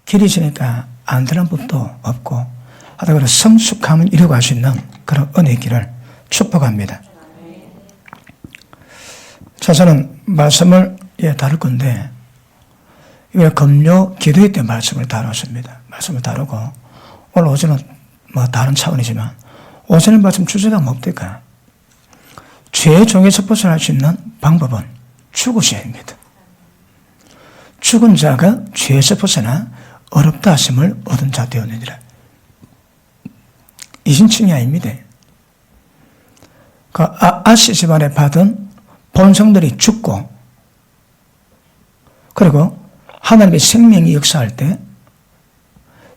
길이 지니까 안 되는 법도 없고 하다 보니 성숙함을 이루어갈 수 있는 그런 은혜의 길을 축복합니다. 자, 저는 말씀을 다룰 건데 이번에 금요 기도회 때 말씀을 다뤘습니다. 말씀을 다루고 오늘 오전은 뭐 다른 차원이지만 오전의 말씀 주제가 뭡니까? 죄의 종에서 벗어날 수 있는 방법은 죽으셔야 합니다. 죽은 자가 죄에서 벗어나 어렵다 하심을 얻은 자 되었느니라. 이신칭이 아닙니다. 그 아시 집안에 받은 본성들이 죽고 그리고 하나님의 생명이 역사할 때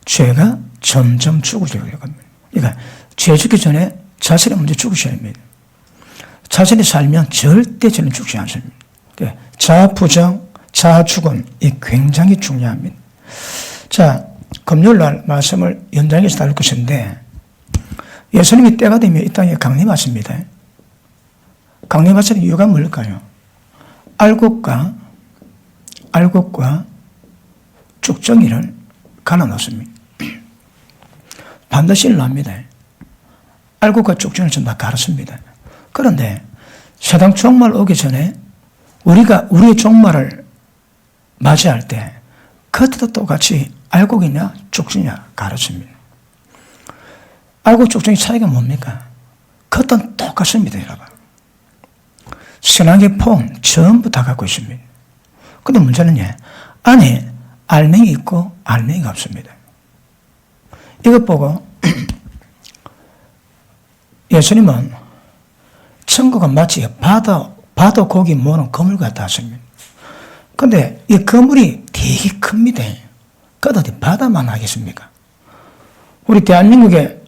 죄가 점점 죽어지게 됩니다. 그러니까 죄 죽기 전에 자신이 먼저 죽으셔야 합니다. 자신이 살면 절대 저는 죽지 않습니다. 자아 부정, 자아 죽음, 이 굉장히 중요합니다. 자, 금요일 날 말씀을 연장해서 다룰 것인데 예수님이 때가 되면 이 땅에 강림하십니다. 강림하시는 이유가 뭘까요? 알곡과 쭉정이를 갈아놓습니다. 반드시 일어납니다. 알곡과 쭉정이를 전부 다 갈았습니다. 그런데 세상 종말 오기 전에 우리가 우리의 종말을 맞이할 때 그때도 똑같이 알곡이냐 쭉정이냐 갈았습니다. 알곡 쭉정이 차이가 뭡니까? 그것도 똑같습니다, 여러분. 신앙의 폼 전부 다 갖고 있습니다. 근데 문제는 안에 알맹이 있고 알맹이가 없습니다. 이것 보고 예수님은 천국은 마치 바다 고기 모는 그물 같다 하십니다. 근데 이 그물이 되게 큽니다. 그것 어디 바다만 하겠습니까? 우리 대한민국에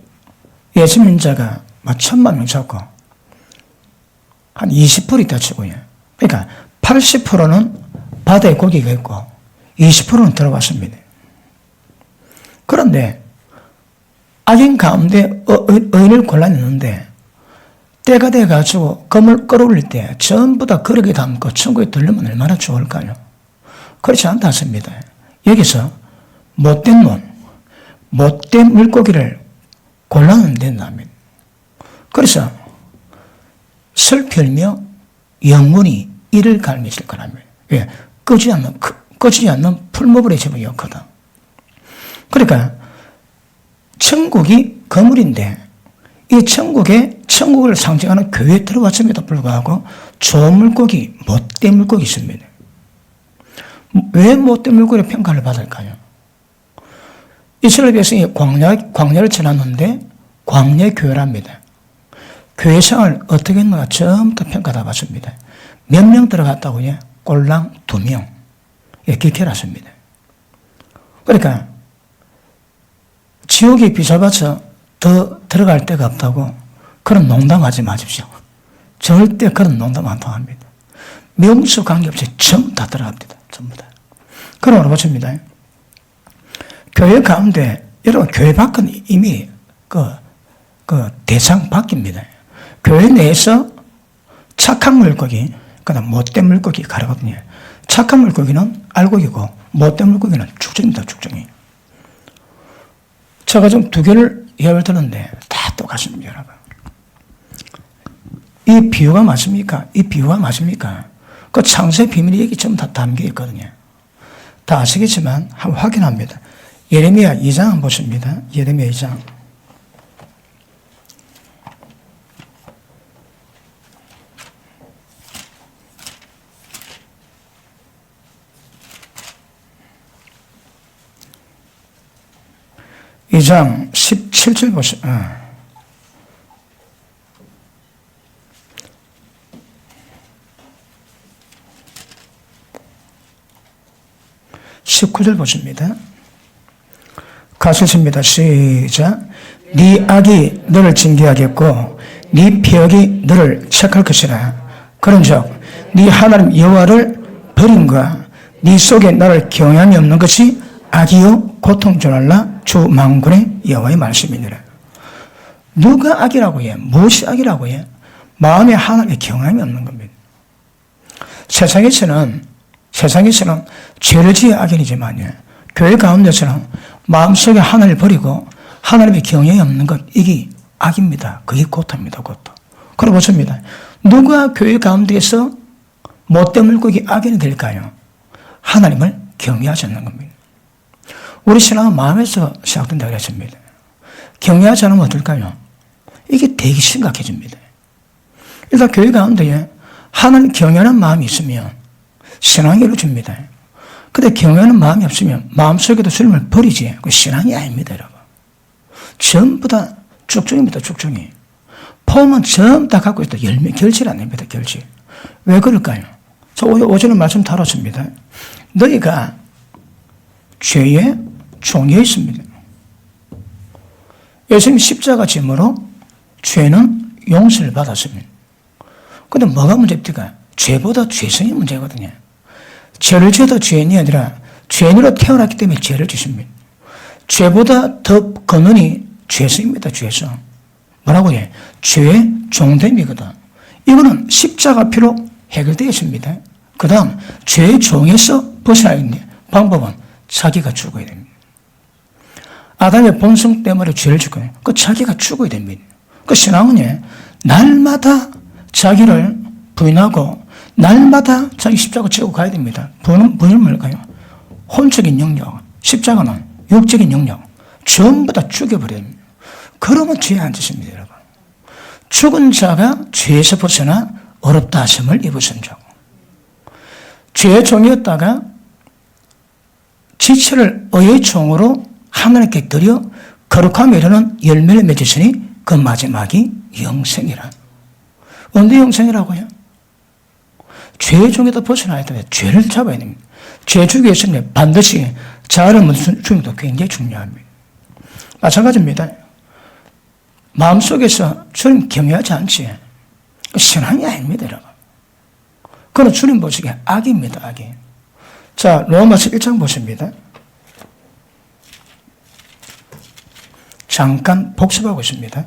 예수 믿자가 1,000만 명 잡고 한 20% 있다 치고요. 그러니까 80%는 바다에 고기가 있고 20%는 들어왔습니다. 그런데 악인 가운데 의인을 골라냈는데 때가 돼가지고 그물 끌어올릴 때 전부 다 그릇에 담고 천국에 들르면 얼마나 좋을까요? 그렇지 않다 했습니다. 여기서 못된 물고기를 골라내면 된답니다. 그래서 슬플며 영원히 이를 갈미실 거랍니다. 왜? 꺼지지 않는 풀무불의 제목이었거든. 그러니까 천국이 거물인데 이 천국을 상징하는 교회에 들어왔음에도 불구하고 좋은 물고기, 못된 물고기 있습니다. 왜 못된 물고기의 평가를 받을까요? 이스라엘 백성이 광야를 지났는데 광야의 교회랍니다. 교회생활 어떻게 했는가 전부 다 평가 다 받습니다. 몇 명 들어갔다고요? 꼴랑 2명. 기켜놨습니다. 그러니까 지옥에 비춰봐서 더 들어갈 데가 없다고 그런 농담하지 마십시오. 절대 그런 농담 안 통합니다. 명수 관계없이 전부 다 들어갑니다. 전부 다. 그러므로 보십니다. 교회 가운데 여러분 교회 밖은 이미 그 대상 바뀝니다. 교회 내에서 착한 물고기, 그다음 못된 물고기 가르거든요. 착한 물고기는 알곡이고 못된 물고기는 쭉정입니다. 쭉정이. 제가 좀 두 개를 예를 들었는데 다 똑같습니다, 여러분. 이 비유가 맞습니까? 이 비유가 맞습니까? 그 창세의 비밀이 여기 전부 다 담겨 있거든요. 다 아시겠지만 한번 확인합니다. 예레미야 2장 한번 보십니다. 예레미야 2장. 이 장 17절 보시죠. 19절 보십니다. 가수십니다. 시작. 네 악이 너를 징계하겠고 네 피역이 너를 책할 것이라. 그런즉 네 하나님 여호와를 버림과 네 속에 나를 경향이 없는 것이 악이요 고통 줄 알라. 주 만군의 여호와의 말씀이니라. 누가 악이라고 해? 무엇이 악이라고 해? 마음에 하나님의 경험이 없는 겁니다. 세상에서는 죄를 지어 악인이지만요, 교회 가운데서는 마음속에 하나님을 버리고 하나님의 경외이 없는 것, 이게 악입니다. 그게 고통입니다. 고통. 그리고 보십니다. 누가 교회 가운데에서 못된 물고기 악인이 될까요? 하나님을 경외하지 않는 겁니다. 우리 신앙은 마음에서 시작된다고 했습니다. 경외하지 않으면 어떨까요? 이게 되게 심각해집니다. 일단 교회 가운데에 하나님 경외하는 마음이 있으면 신앙이 이루어집니다. 근데 경외하는 마음이 없으면 마음속에도 주님을 버리지 그 신앙이 아닙니다. 여러분. 전부 다 쭉쭉입니다. 쭉쭉이. 폼은 전부 다 갖고 있다. 열매, 결실 아닙니다. 결실. 왜 그럴까요? 저 오전에 말씀 다뤘습니다. 너희가 죄의 종에 있습니다. 예수님 십자가 짐으로 죄는 용서를 받았습니다. 근데 뭐가 문제입니까? 죄보다 죄성이 문제거든요. 죄를 지어도 죄인이 아니라 죄인으로 태어났기 때문에 죄를 지십니다. 죄보다 더 근원이 죄성입니다. 죄성. 뭐라고 해? 죄의 종됨이거든. 이거는 십자가 피로 해결되어 있습니다. 그 다음 죄의 종에서 벗어나는 방법은 자기가 죽어야 됩니다. 아담의 본성 때문에 죄를 짓고 그 자기가 죽어야 됩니다. 그 신앙은 날마다 자기를 부인하고 날마다 자기 십자가 지고 가야 됩니다. 부인은 뭘까요? 혼적인 영역, 십자가는 육적인 영역 전부 다 죽여버려야 됩니다. 그러면 죄에 안 짓습니다. 여러분. 죽은 자가 죄에서 벗어나 어렵다 하심을 입으신 자고 죄의 종이었다가 지체를 의의 종으로 하나님께 드려 거룩함에 이르는 열매를 맺으시니 그 마지막이 영생이라. 언제 영생이라고요? 죄의 종에도 벗어나야 돼요. 죄를 잡아야 됩니다. 죄 주기 위해서는 반드시 자아를 묻는 중도 굉장히 중요합니다. 마찬가지입니다. 마음속에서 주님 경외하지 않지. 신앙이 아닙니다. 여러분. 그건 주님 보시기에 악입니다. 악이. 자, 로마서 1장 보십니다. 잠깐 복습하고 있습니다.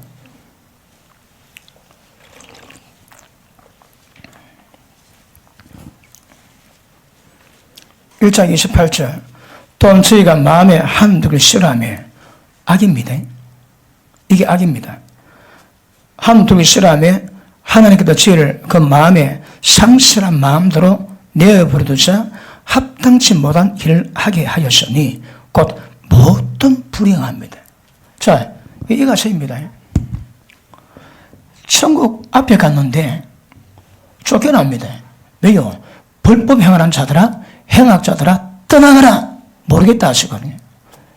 (1장 28절) 또 저희가 마음에 한둘을 싫어하며 악입니다. 이게 악입니다. 한둘을 싫어하며 하나님께서 저희를 그 마음에 상실한 마음대로 내어버려두자 합당치 못한 일을 하게 하였으니 곧 모든 불행합니다. 자, 이 가사입니다. 천국 앞에 갔는데 쫓겨납니다. 왜요? 불법 행하는 자들아, 행악자들아 떠나가라. 모르겠다 하시거든요.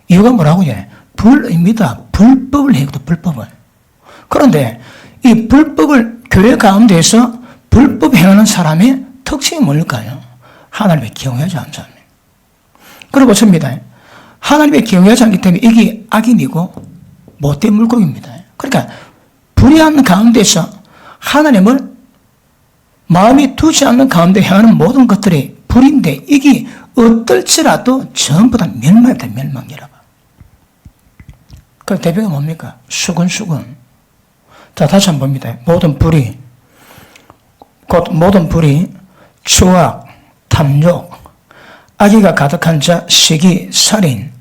이유가 뭐라고 해? 불입니다. 불법을 해거든, 불법을. 그런데 이 불법을 교회 가운데에서 불법 행하는 사람의 특징이 뭘까요? 하나님의 경외하지 않는 사람이에요. 그리고 보십니다. 하나님의 경외하지 않기 때문에 이게 악인이고 못된 물고기입니다. 그러니까 불의한 가운데서 하나님을 마음이 두지 않는 가운데 행하는 모든 것들이 불인데 이게 어떨지라도 전부 다 멸망이다. 멸망이라고. 그 대표가 뭡니까? 수근수근. 자, 다시 한번 봅니다. 모든 불의, 곧 모든 불의, 추악, 탐욕, 악의가 가득한 자, 시기, 살인,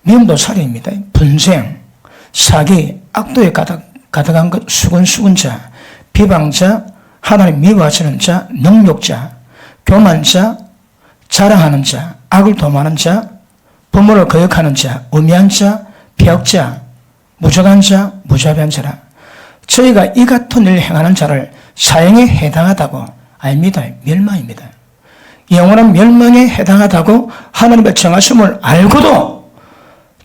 미움도 살인입니다. 분생, 사기, 악도에 가득한 것, 수근수근 자, 비방자, 하나님 미워하시는 자, 능욕자, 교만자, 자랑하는 자, 악을 도모하는 자, 부모를 거역하는 자, 우매한 자, 폐역자, 무적한 자, 무자비한 자라. 저희가 이 같은 일을 행하는 자를 사형에 해당하다고 압니다. 멸망입니다. 영원한 멸망에 해당하다고 하나님의 정하심을 알고도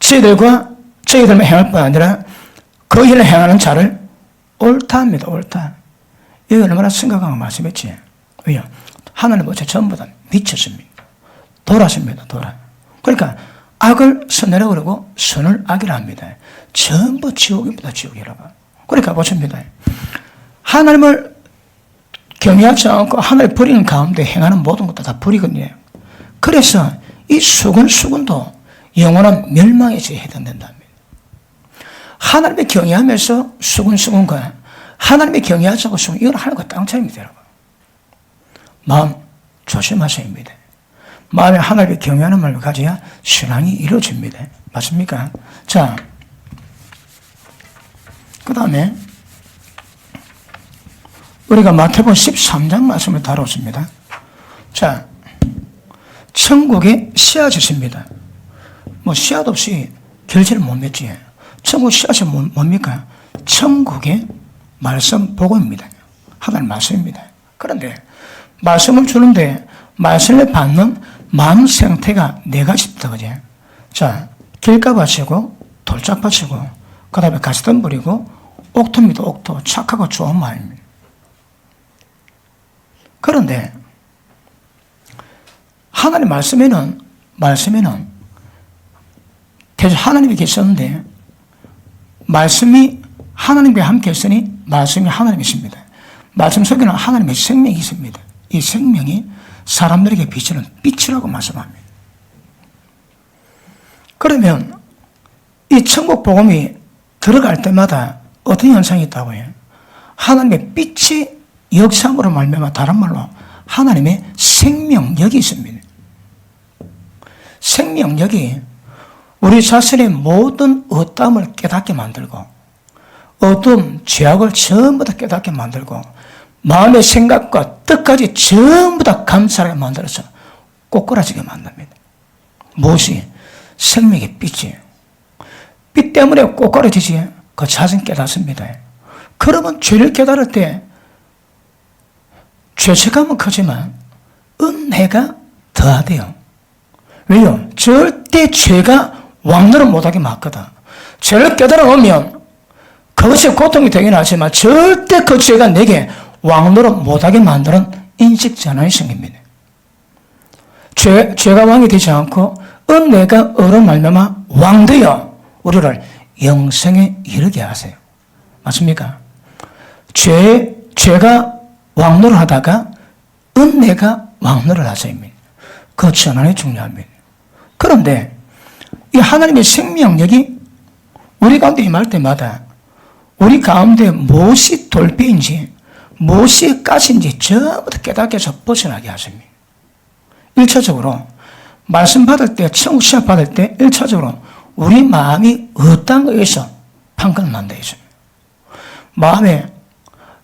저희들만 행할 뿐 아니라 그 일을 행하는 자를 옳다 합니다. 옳다. 이게 얼마나 심각한 말씀이지. 왜요? 하나님 어째 전부 다 미쳤습니다. 돌았습니다. 돌아. 그러니까 악을 선이라고 그러고 선을 악이라 합니다. 전부 지옥입니다. 지옥이라고. 그러니까 보십니다. 하나님을 경외하지 않고 하나님을 버리는 가운데 행하는 모든 것도 다 불이거든요. 그래서 이 수근수근도 영원한 멸망에 해당된답니다. 하나님을 경외하면서 수근수근과 하나님을 경외하지 않고 수근, 이건 하늘과 땅 차이입니다. 여러분. 마음 조심하셔야 합니다. 마음에 하나님을 경외하는 마음을 가져야 신앙이 이루어집니다. 맞습니까? 자, 그 다음에 우리가 마태복음 13장 말씀을 다뤘습니다. 자, 천국에 씨앗이 있습니다. 뭐 씨앗 없이 결실을 못 맺지. 천국 씨앗이 뭡니까? 천국의 말씀 복음입니다. 하나님 말씀입니다. 그런데 말씀을 주는데 말씀을 받는 마음 상태가 네 가지입니다. 그지? 자, 길가밭이고 돌짝밭이고 그 다음에 가시덤불이고 옥토입니다. 옥토. 착하고 좋은 마음입니다. 그런데 하나님 말씀에는 계속 하나님이 계셨는데 말씀이 하나님과 함께 있으니 말씀이 하나님이십니다. 말씀 속에는 하나님의 생명이 있습니다. 이 생명이 사람들에게 비치는 빛이라고 말씀합니다. 그러면 이 천국 복음이 들어갈 때마다 어떤 현상이 있다고 해요? 하나님의 빛이 역사함으로 말미암아 다른 말로 하나님의 생명력이 있습니다. 생명력이 우리 자신의 모든 어떠함을 깨닫게 만들고 어둠, 죄악을 전부 다 깨닫게 만들고 마음의 생각과 뜻까지 전부 다 감사하게 만들어서 꼬꾸라지게 만듭니다. 무엇이? 생명의 빛이에요. 빛 때문에 꼬꾸라지지 그 자신 깨닫습니다. 그러면 죄를 깨달을 때 죄책감은 크지만 은혜가 더하대요. 왜요? 절대 죄가 왕노릇 못하게 막거든. 죄를 깨달아 오면 그것이 고통이 되긴 하지만 절대 그 죄가 내게 왕노릇 못하게 만드는 인식전환이 생깁니다. 죄가 왕이 되지 않고 은혜가 어로 말미암아 왕되어 우리를 영생에 이르게 하세요. 맞습니까? 죄가 왕노를 하다가 은혜가 왕노를 하세요입니다. 그 전환이 중요합니다. 그런데 이 하나님의 생명력이 우리 가운데 임할 때마다 우리 가운데 무엇이 돌배인지 무엇이 가시인지 전부 다 깨닫게 해서 벗어나게 하십니다. 1차적으로 말씀 받을 때, 천국 시합 받을 때 1차적으로 우리 마음이 어떤 거에서 판단을 만들어 있습니다. 마음에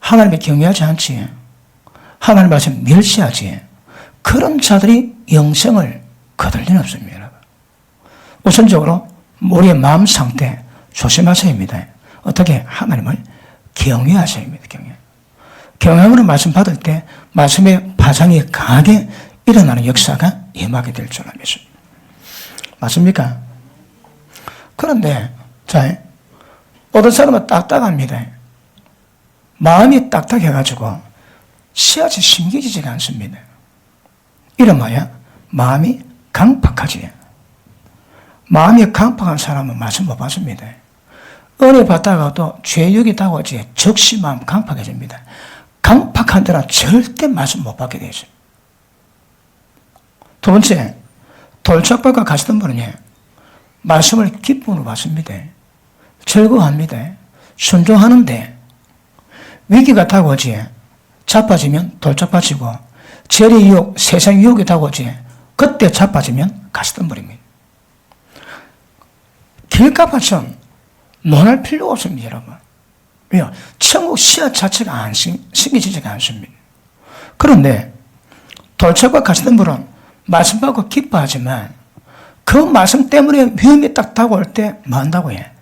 하나님을 경외하지 않지, 하나님 말씀 멸시하지, 그런 자들이 영생을 거둘 리는 없습니다. 우선적으로 우리의 마음 상태 조심하셔야 합니다. 어떻게? 하나님을 경외하셔야 합니다. 경외함으로 말씀 받을 때 말씀의 파장이 강하게 일어나는 역사가 임하게 될 줄 믿습니다. 맞습니까? 그런데 자, 어떤 사람은 딱딱합니다. 마음이 딱딱해가지고 씨앗이 심겨지지가 않습니다. 이름하여 마음이 강팍하지. 마음이 강팍한 사람은 말씀 못 받습니다. 은혜 받다가도 죄욕이 다가오지 적시 마음 강팍해집니다. 강팍한 데는 절대 말씀 못 받게 되죠. 두 번째, 돌짝밭과 가시덤불은요, 말씀을 기쁨으로 받습니다. 즐거워합니다. 순종하는데 위기가 다가오지 자빠지면 돌짝밭이고 재리 유혹, 세상 유혹이 다가오지 그때 자빠지면 가시덤불입니다. 길가밭은 논할 필요가 없습니다, 여러분. 왜요? 천국 씨앗 자체가 안 심겨지지가 않습니다. 그런데 돌짝밭 가시덤불은 말씀 받고 기뻐하지만 그 말씀 때문에 위험이 딱 다가올 때 뭐 한다고 해?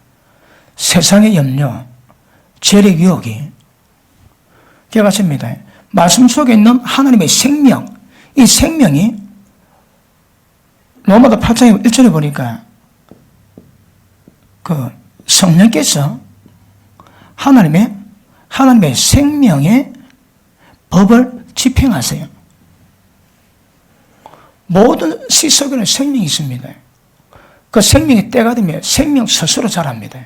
세상의 염려, 죄의 유혹이 기억하십니다. 말씀 속에 있는 하나님의 생명, 이 생명이 로마서 8장 1절에 보니까 그 성령께서 하나님의 생명의 법을 집행하세요. 모든 씨 속에는 생명이 있습니다. 그 생명이 때가 되면 생명 스스로 자랍니다.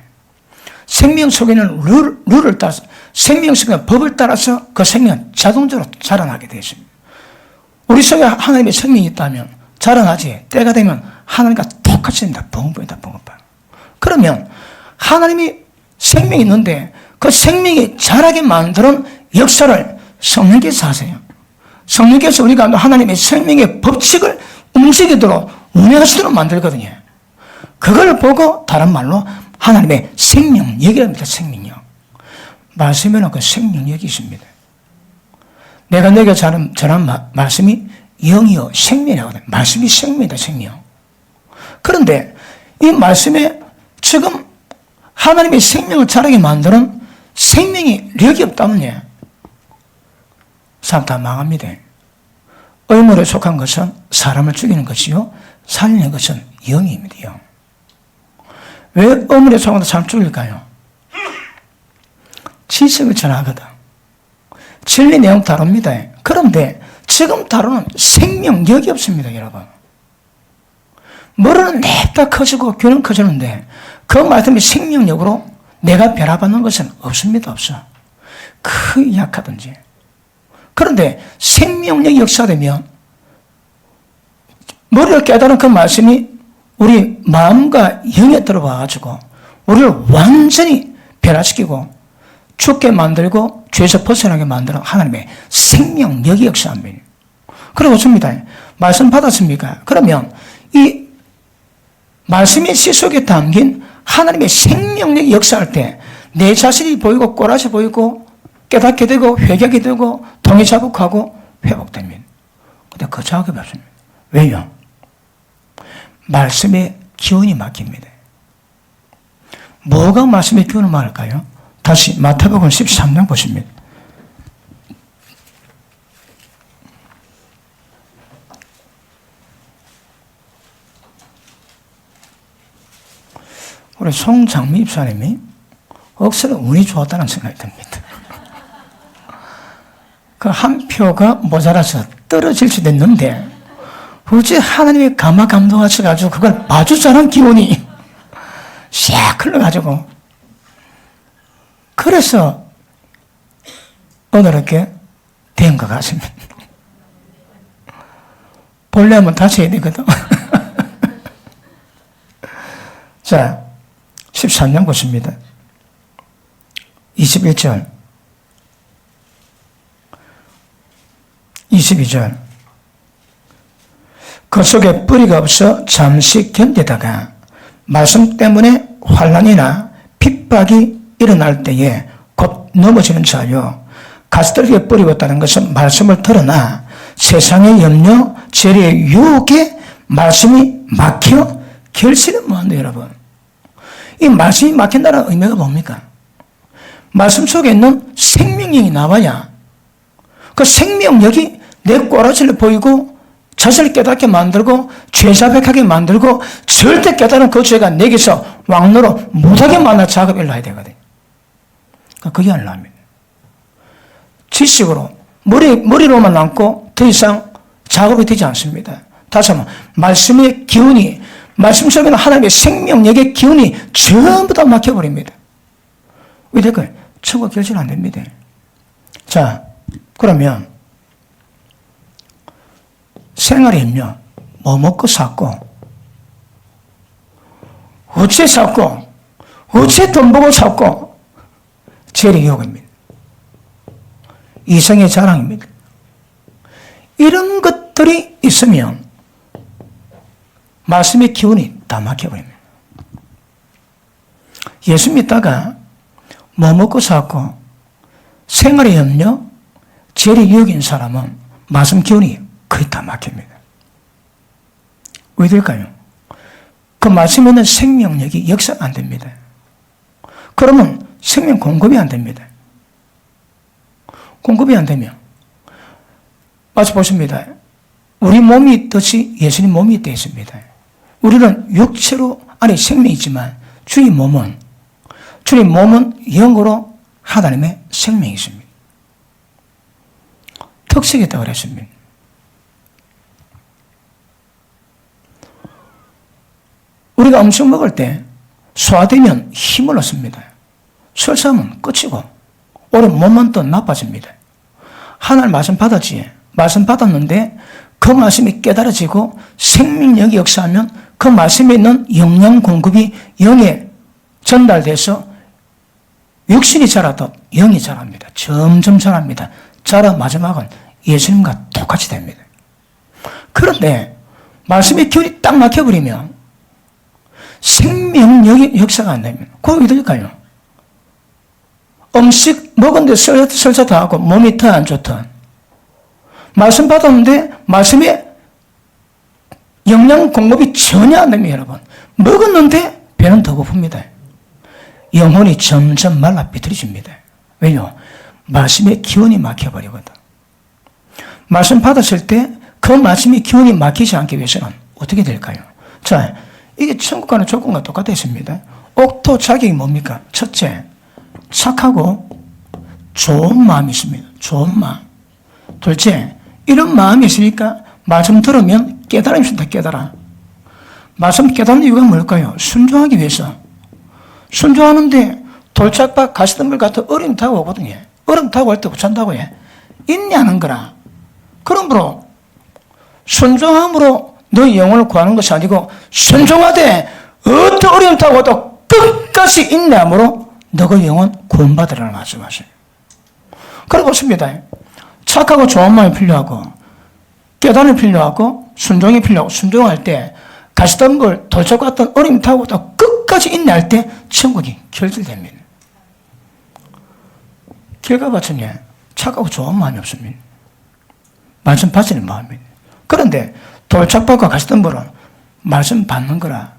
생명 속에는 룰을 따라서, 생명 속에 법을 따라서 그 생명은 자동적으로 자라나게 되어 있습니다. 우리 속에 하나님의 생명이 있다면 자라나지, 때가 되면 하나님과 똑같이 됩니다. 붕붕이다, 붕붕. 그러면 하나님이 생명이 있는데 그 생명이 자라게 만드는 역사를 성령께서 하세요. 성령께서 우리가 하나님의 생명의 법칙을 움직이도록 운행할 수 있도록 만들거든요. 그걸 보고 다른 말로 하나님의 생명력이랍니다. 생명력. 말씀에는 그 생명력이 있습니다. 내가 내게 전한 말씀이 영이요 생명이라거든요. 말씀이 생명이다. 생명. 그런데 이 말씀에 지금 하나님의 생명을 자라게 만드는 생명이 력이 없다면요, 사람 다 망합니다. 의물에 속한 것은 사람을 죽이는 것이요 살리는 것은 영입니다. 영. 왜 의물에 속한 사람 죽일까요? 지식을 전하거든. 진리 내용 다룹니다. 그런데 지금 다루는 생명력이 없습니다. 여러분. 머리는 냅다 커지고 귀는 커지는데 그 말씀이 생명력으로 내가 변화받는 것은 없습니다. 없어. 크게 약하든지. 그런데 생명력이 역사되면 머리를 깨달은 그 말씀이 우리 마음과 영에 들어와가지고 우리를 완전히 변화시키고 죽게 만들고 죄에서 벗어나게 만드는 하나님의 생명력이 역사합니다. 그리고 좋습니다. 말씀 받았습니까? 그러면 이 말씀의 시 속에 담긴 하나님의 생명력이 역사할 때 내 자신이 보이고 꼬라지 보이고 깨닫게 되고 회개하게 되고 통해 자복하고 회복됩니다. 근데 그 자격이 없습니다. 왜요? 말씀의 기운이 막힙니다. 뭐가 말씀의 기운을 막을까요? 다시 마태복음 13장 보십니다. 우리 송장미 입사님이 억수로 운이 좋았다는 생각이 듭니다. 그 한 표가 모자라서 떨어질 수도 있는데 어째 하나님이 감동하셔가지고 그걸 봐주자는 기운이 샥 흘러가지고 그래서 오늘 이렇게 된 것 같습니다. 보려면 다시 해야 되거든. 자, 13장 보십니다. 21절, 22절. 그 속에 뿌리가 없어 잠시 견디다가 말씀 때문에 환난이나 핍박이 일어날 때에 곧 넘어지는 자요. 가시떨기에 뿌리고 있다는 것은 말씀을 들으나 세상의 염려, 재리의 유혹에 말씀이 막혀 결실을 못한다. 여러분, 이 말씀이 막힌다는 의미가 뭡니까? 말씀 속에 있는 생명력이 나와야 그 생명력이 내 꼬라지를 보이고 자신을 깨닫게 만들고 죄자백하게 만들고 절대 깨달은 그 죄가 내게서 왕노로 못하게 만날 작업을 해야 되거든요. 그게 하려합니다. 지식으로 머리로만 남고 더 이상 작업이 되지 않습니다. 다시 한번 말씀의 기운이, 말씀 속에는 하나님의 생명력의 기운이 전부 다 막혀버립니다. 왜 될까요? 천국 결정 안 됩니다. 자, 그러면 생활의 염려, 뭐 먹고 샀고, 어째 샀고, 어째 돈 벌고 샀고, 재리 유혹입니다. 이성의 자랑입니다. 이런 것들이 있으면 말씀의 기운이 다 막혀버립니다. 예수 믿다가 뭐 먹고 샀고 생활의 염려, 재리 유혹인 사람은 말씀 기운이 거의 다 막힙니다. 왜 될까요? 그 말씀에 있는 생명력이 역사가 안 됩니다. 그러면 생명 공급이 안 됩니다. 공급이 안 되면 마치 보십니다. 우리 몸이 있듯이 예수님 몸이 있다 했습니다. 우리는 육체로 안에 생명이 있지만 주님 몸은 영으로 하나님의 생명이 있습니다. 특색이 있다고 그랬습니다. 우리가 음식 먹을 때 소화되면 힘을 얻습니다. 설사하면 끝이고 오른 몸은 또 나빠집니다. 하나님 말씀 받았지. 말씀 받았는데 그 말씀이 깨달아지고 생명력이 역사하면 그 말씀에 있는 영양 공급이 영에 전달돼서 육신이 자라도 영이 자랍니다. 점점 자랍니다. 자라 마지막은 예수님과 똑같이 됩니다. 그런데 말씀의 기운이 딱 막혀버리면 생명력의 역사가 안 됩니다. 그럼 어떻게 될까요? 음식 먹었는데 설사 다 하고 몸이 더 안 좋던, 말씀 받았는데 말씀에 영양 공급이 전혀 안 됩니다, 여러분. 먹었는데 배는 더 고픕니다. 영혼이 점점 말라 비틀어집니다. 왜요? 말씀의 기운이 막혀버리거든. 말씀 받았을 때 그 말씀의 기운이 막히지 않기 위해서는 어떻게 될까요? 자, 이게 천국과는 조건과 똑같습니다. 옥토 자격이 뭡니까? 첫째, 착하고 좋은 마음이 있습니다. 좋은 마음. 둘째, 이런 마음이 있으니까 말씀 들으면 깨달음이 있습니다. 깨달아. 말씀 깨닫는 이유가 뭘까요? 순종하기 위해서. 순종하는데 돌짝밭 가시덤불 같은 얼음 타고 오거든요. 얼음 타고 올 때 못찬다고 해. 인내하는 거라. 그러므로 순종함으로 너의 영혼을 구하는 것이 아니고 순종하되 어떤 어려움 타고 와도 끝까지 인내함으로 너의 영혼 구원받으라는 말씀하세요. 그러고 있습니다. 착하고 좋은 마음이 필요하고 깨달음이 필요하고 순종이 필요하고 순종할 때 가시덤불 돌짝 같은 어려움 타고 또 끝까지 인내할 때 천국이 결실됩니다. 결과받으니 착하고 좋은 마음이 없습니다. 말씀 받치는 마음입니다. 그런데 돌짝밭과 가시덤불은 말씀 받는 거라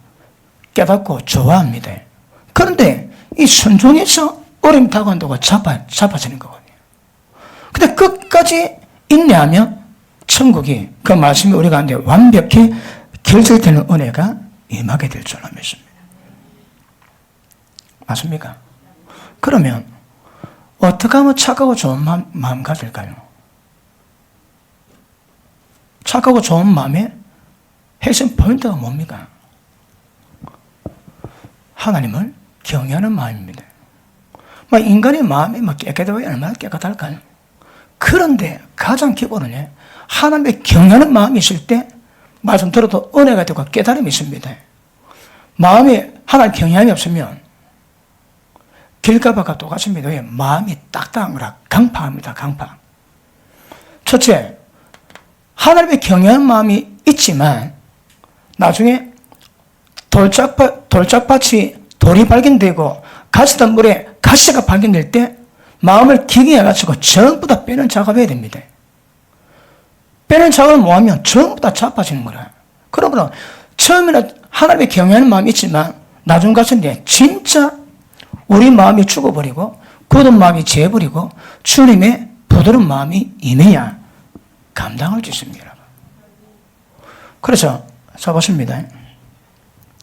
깨닫고 좋아합니다. 그런데 이 순종에서 어려움 타고 한다고 자빠지는 거거든요. 근데 끝까지 인내하면 천국이 그 말씀이 우리 가운데 완벽히 결실되는 은혜가 임하게 될 줄로 믿습니다. 맞습니까? 그러면 어떻게 하면 착하고 좋은 마음 가질까요? 착하고 좋은 마음의 핵심 포인트가 뭡니까? 하나님을 경외하는 마음입니다. 인간의 마음이 깨끗하고 얼마나 깨끗할까요? 그런데 가장 기본은 하나님의 경외하는 마음이 있을 때 말씀 들어도 은혜가 되고 깨달음이 있습니다. 마음에 하나님 경외함이 없으면 길가바가 똑같습니다. 왜? 마음이 딱딱한 거라 강팍합니다. 강팍. 첫째, 하나님의 경외하는 마음이 있지만 나중에 돌짝밭이 돌이 발견되고 가시덤불에 가시가 발견될 때 마음을 기계해가지고 전부 다 빼는 작업을 해야 됩니다. 빼는 작업을 뭐하면 전부 다 자빠지는 거라. 그러므로 처음에는 하나님의 경외하는 마음이 있지만 나중 가서 이제 진짜 우리 마음이 죽어버리고 굳은 마음이 재버리고 주님의 부드러운 마음이 임해야 감당할 수 있습니다. 그래서 써보십니다.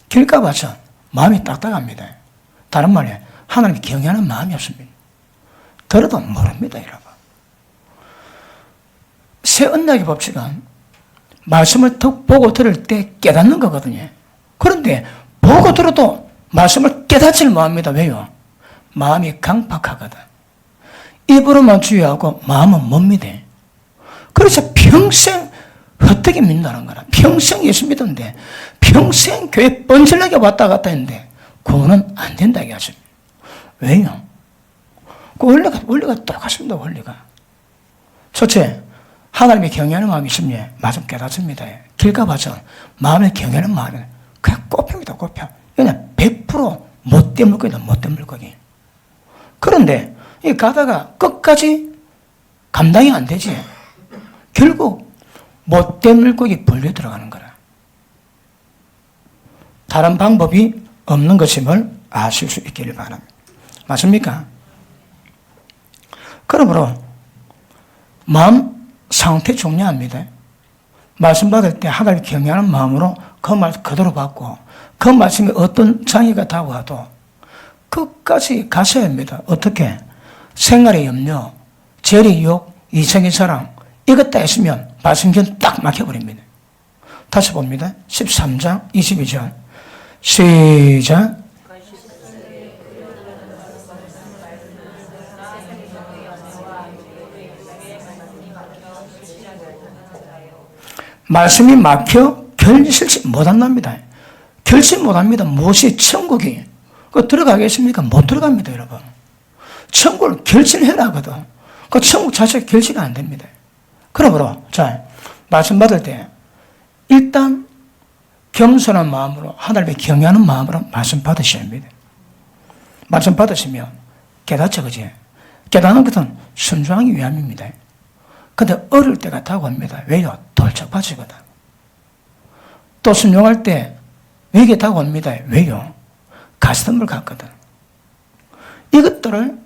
길가봐서 마음이 딱딱합니다. 다른 말에 하나님 경외하는 마음이 없습니다. 들어도 모릅니다, 여러분. 새 언약의 법칙은 말씀을 보고 들을 때 깨닫는 거거든요. 그런데 보고 들어도 말씀을 깨닫지를 못합니다. 왜요? 마음이 강팍하거든. 입으로만 주의하고 마음은 못 믿어. 그래서 평생 헛되게 믿는다는 거라. 평생 예수 믿었는데 평생 교회 뻔질나게 왔다 갔다 했는데 그거는 안 된다 이거죠. 왜요? 그 원리가 똑같습니다. 원리가. 첫째, 하나님의 경외하는 마음이 있으면 말씀 깨닫습니다. 길 가봐서 마음의 경외하는 마음은 그냥 꼽힙니다. 꼽혀. 그냥 100% 못된 물고기다. 못된 물고기. 그런데 이 가다가 끝까지 감당이 안 되지. 결국 못된 물고기 불려 들어가는 거라. 다른 방법이 없는 것임을 아실 수 있기를 바랍니다. 맞습니까? 그러므로 마음 상태 중요합니다. 말씀 받을 때 하나님 경외하는 마음으로 그 말씀 그대로 받고 그 말씀에 어떤 장애가 다가와도 끝까지 가셔야 합니다. 어떻게? 생활의 염려, 재리 유혹, 이성의 사랑 이것 다 있으면 말씀견 딱 막혀버립니다. 다시 봅니다. 13장 22절 시작. 말씀이 막혀 결실치 못한답니다. 결실 못합니다. 무엇이 천국이 그 들어가겠습니까? 못 들어갑니다, 여러분. 천국을 결실해라 하거든. 그 천국 자체가 결실이 안 됩니다. 그러므로 자 말씀 받을 때 일단 겸손한 마음으로 하나님의 경외하는 마음으로 말씀 받으셔야 합니다. 말씀 받으시면 깨닫죠, 그지? 깨닫는 것은 순종하기 위함입니다. 근데 어릴 때가 다가옵니다. 왜요? 돌짝밭이거든. 또 순종할 때 위기가 다가옵니다. 왜요? 가시덤불 같거든. 이것들을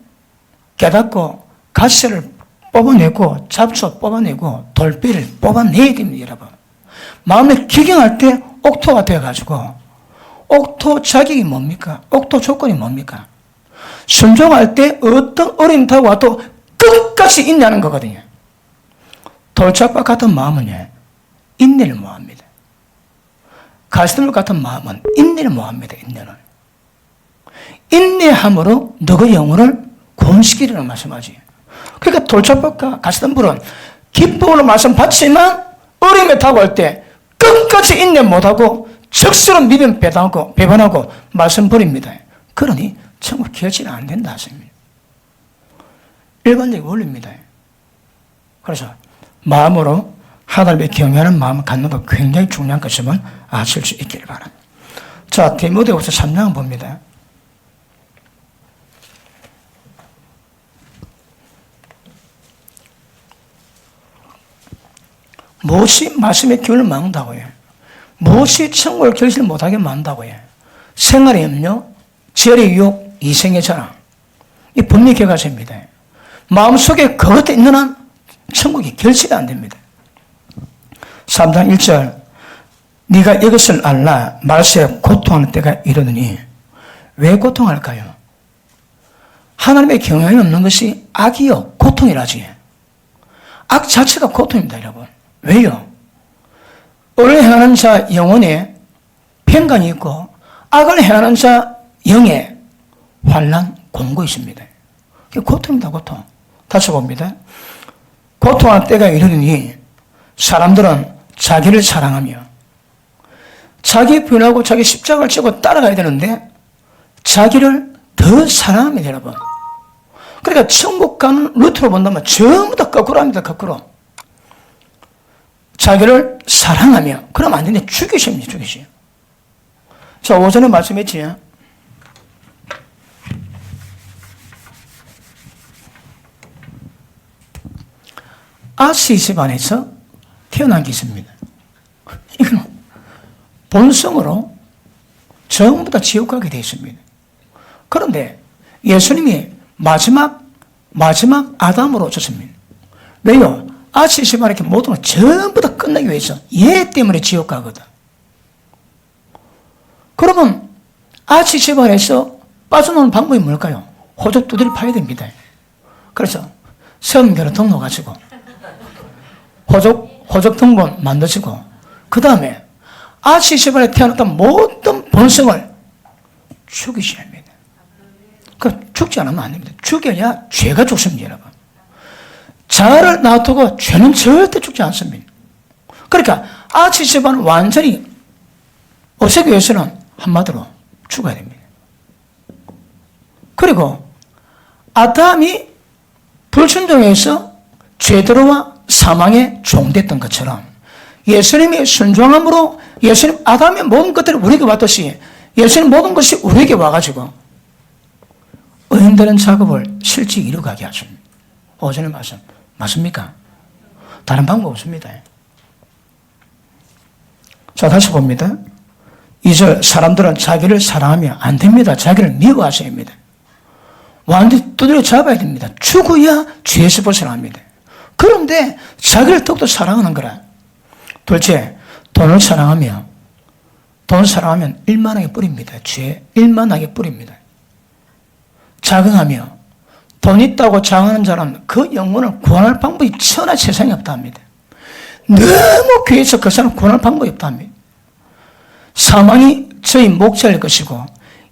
깨닫고 가시를 뽑아내고 잡초 뽑아내고 돌비를 뽑아내야 됩니다, 여러분. 마음에 기경할 때 옥토가 되어가지고 옥토 자격이 뭡니까? 옥토 조건이 뭡니까? 순종할 때 어떤 어려움이 다가와도 끝까지 인내하는 거거든요. 돌짝밭 같은 마음은 인내를 모합니다. 가시덤불 같은 마음은 인내를 모합니다. 인내함으로 너의 영혼을 구원시키리라는 말씀하지. 그러니까 돌짝밭과 가시덤불은 기쁨으로 말씀 받지만 어려움에 다가올 때 끝까지 인내 못하고 적스러 믿음 배반하고 말씀 버립니다. 그러니 천국 기어치는 안 된다 하십니다. 일반적인 원리입니다. 그래서 마음으로 하나님의 경외하는 마음을 갖는 것 굉장히 중요한 것임을 아실 수 있기를 바랍니다. 자, 디모데후서 3장 봅니다. 무엇이 말씀의 기운을 막는다고 해요? 무엇이 천국을 결실 못하게 만든다고 해요? 생활의 염려, 지혈의 유혹, 이생의 자랑. 이 분명히 기억하십니다. 마음속에 그것도 있는 한 천국이 결실이 안 됩니다. 3장 1절 네가 이것을 알라 말세에 고통하는 때가 이르느니 왜 고통할까요? 하나님의 경외함이 없는 것이 악이요 고통이라지. 악 자체가 고통입니다, 여러분. 왜요? 을을 행하는 자 영혼에 평강이 있고 악을 행하는 자 영에 환난, 공고 있습니다. 그게 고통입니다, 고통. 다시 봅니다. 고통할 때가 이르니 사람들은 자기를 사랑하며 자기 부인하고 자기 십자가를 지고 따라가야 되는데 자기를 더 사랑합니다, 여러분. 그러니까 천국 가는 루트로 본다면 전부 다 거꾸로 합니다, 거꾸로. 자기를 사랑하며 그러면 안 되는데 죽이십니다, 죽이시오. 자, 오전에 말씀했지요. 아시 집안에서 태어난 게 있습니다. 이건 본성으로 전부 다 지옥 가게 되어 있습니다. 그런데 예수님이 마지막 아담으로 오셨습니다. 왜요? 아시 집안에 이렇게 모든 걸 전부 다 끝나기 위해서 얘 때문에 지옥 가거든. 그러면 아시 집안에서 빠져나오는 방법이 뭘까요? 호적 두드려 파야 됩니다. 그래서 세움교로 등록하시고 호적 등본 만드시고 그 다음에 아시 집안에 태어났던 모든 본성을 죽이셔야 합니다. 그 죽지 않으면 안 됩니다. 죽여야 죄가 죽습니다, 여러분. 자아를 놔두고 죄는 절대 죽지 않습니다. 그러니까 아치 집안을 완전히 없애기 위해서는 한마디로 죽어야 됩니다. 그리고 아담이 불순종해서 죄대로와 사망에 종됐던 것처럼 예수님이 순종함으로 예수님 아담의 모든 것들이 우리에게 왔듯이 예수님 모든 것이 우리에게 와가지고 의인되는 작업을 실제 이루가게 하십니다. 오전에 말씀 맞습니까? 다른 방법 없습니다. 자, 다시 봅니다. 2절 사람들은 자기를 사랑하면 안 됩니다. 자기를 미워하셔야 합니다. 완전히 두드려 잡아야 됩니다. 죽어야 죄에서 벗어납니다. 그런데 자기를 더욱더 사랑하는 거라. 둘째, 돈을 사랑하면 일만하게 뿌립니다. 죄 일만하게 뿌립니다. 자긍하며 돈 있다고 자랑하는 자는 그 영혼을 구원할 방법이 천하 세상에 없다 합니다. 너무 귀해서 그 사람을 구원할 방법이 없다 합니다. 사망이 저희 목자일 것이고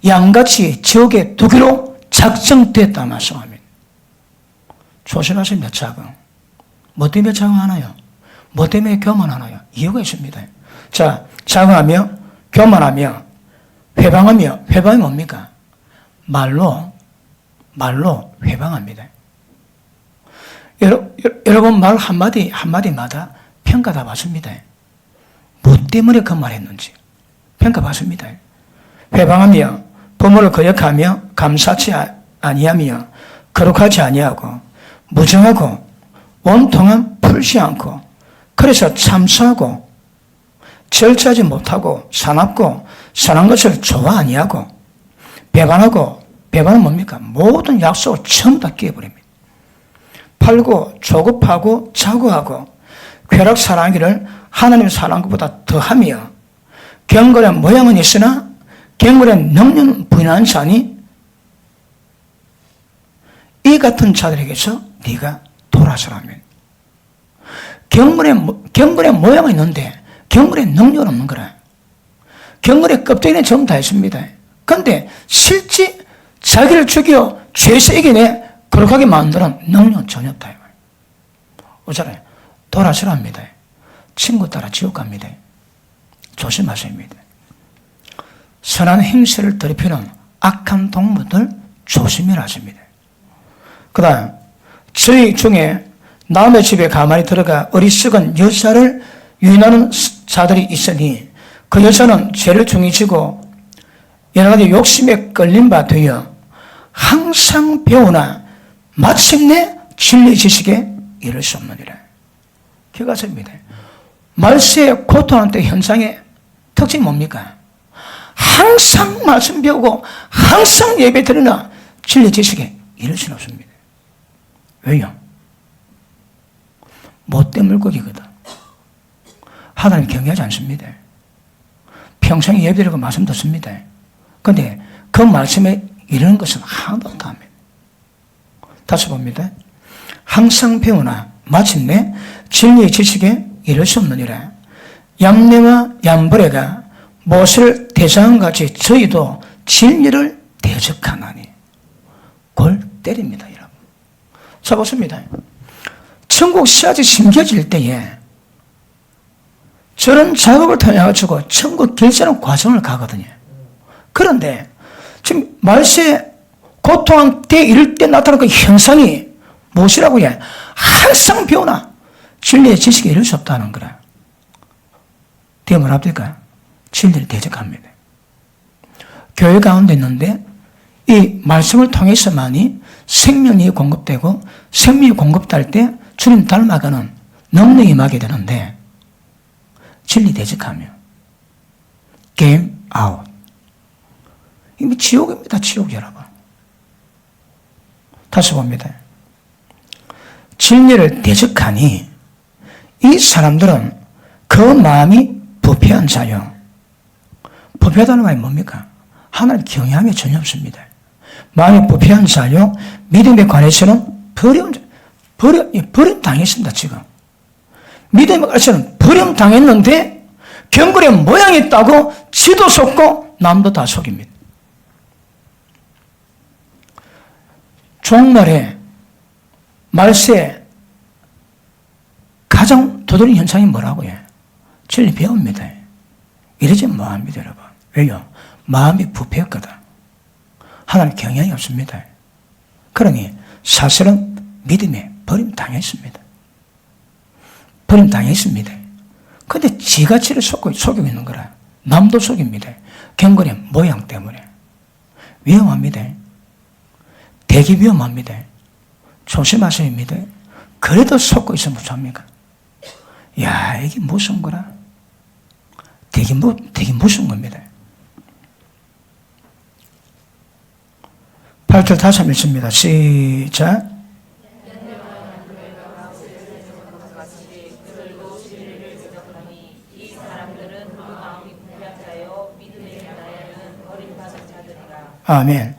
양같이 지옥에 두기로 작정됐다 말씀합니다. 조심하십니다. 자긍. 뭐 때문에 자긍하나요? 뭐 때문에 교만하나요? 이유가 있습니다. 자, 자긍하며 교만하며 회방하며 회방이 뭡니까? 말로 회방합니다. 여러분 말 한마디마다 평가 다 받습니다. 뭐 때문에 그 말 했는지, 평가받습니다. 회방하며 부모를 거역하며 감사치 아니하며 거룩하지 아니하고 무정하고 원통함 풀지 않고 그래서 참소하고 절제하지 못하고 사납고 선한 것을 좋아 아니하고 배반은 뭡니까? 모든 약속을 전부 다 깨버립니다. 팔고 조급하고 자고하고 쾌락 사랑하기를 하나님 사랑한 것보다 더하며 경건의 모양은 있으나 경건의 능력은 부인한 자니 이 같은 자들에게서 네가 돌아서라면 경건의 모양은 있는데 경건의 능력은 없는 거라. 경건의 껍데기는 전부 다 있습니다. 그런데 실제 자기를 죽여 죄에서 이겨내 거룩하게 만드는 능력은 전혀 없다. 어쩌래? 돌아서랍니다. 친구 따라 지옥 갑니다. 조심하셔야 합니다. 선한 행세를 더럽히는 악한 동무들 조심해라 하십니다. 그 다음 저희 중에 남의 집에 가만히 들어가 어리석은 여자를 유인하는 자들이 있으니 그 여자는 죄를 중이지고 여러 가지 욕심에 끌린 바 되어 항상 배우나 마침내 진리 지식에 이를 수 없느니라. 기가십니다. 말세에 고통하는 때 현상의 특징이 뭡니까? 항상 말씀 배우고 항상 예배 드리나 진리 지식에 이를 수는 없습니다. 왜요? 못된 물고기거든. 하나님 경외하지 않습니다. 평생 예배 드리고 말씀 듣습니다. 그런데 그 말씀에 이르는 것은 하나도 없답니다. 다시 봅니다. 항상 배우나 마침내 진리의 지식에 이를 수 없느니라. 얌내와 얌브레가 못을 대장한 같이 저희도 진리를 대적하나니. 골 때립니다, 여러분. 자, 보십니다. 천국 씨앗이 심겨질 때에 저런 작업을 통해가지고 천국 결정하는 과정을 가거든요. 그런데 지금 말세 고통한 때 이럴 때 나타나는 그 현상이 무엇이라고 해? 항상 배우나 진리의 지식에 이를 수 없다는 거라. 뒤에 뭐라 합니까? 진리를 대적합니다. 교회 가운데 있는데 이 말씀을 통해서만이 생명이 공급되고 생명이 공급될 때 주님 닮아가는 능력이 임하게 되는데 진리 대적하며 게임 아웃. 이미 지옥입니다. 지옥 여러분. 다시 봅니다. 진리를 대적하니 이 사람들은 그 마음이 부패한 자요. 부패하다는 말이 뭡니까? 하나님 경외함이 전혀 없습니다. 마음이 부패한 자요. 믿음에 관해서는 버림 당했습니다. 지금 믿음에 관해서는 버림 당했는데 경건의 모양이 있다고 지도 속고 남도 다 속입니다. 종말에 말세 가장 두드러진 현상이 뭐라고 해? 진리 배웁니다. 이러지 뭐합니다, 여러분. 왜요? 마음이 부패했거든. 하나님 경향이 없습니다. 그러니 사실은 믿음에 버림당했습니다. 버림당했습니다. 근데 지가 지를 속이고 있는 거라. 남도 속입니다. 경건의 모양 때문에. 위험합니다. 되게 위험합니다. 조심하셔야 합니다. 그래도 속고 있으면 어떡합니까? 야, 이게 무슨 거라? 되게 무슨 겁니다. 8절 다시 한번 읽습니다. 시작. 아멘.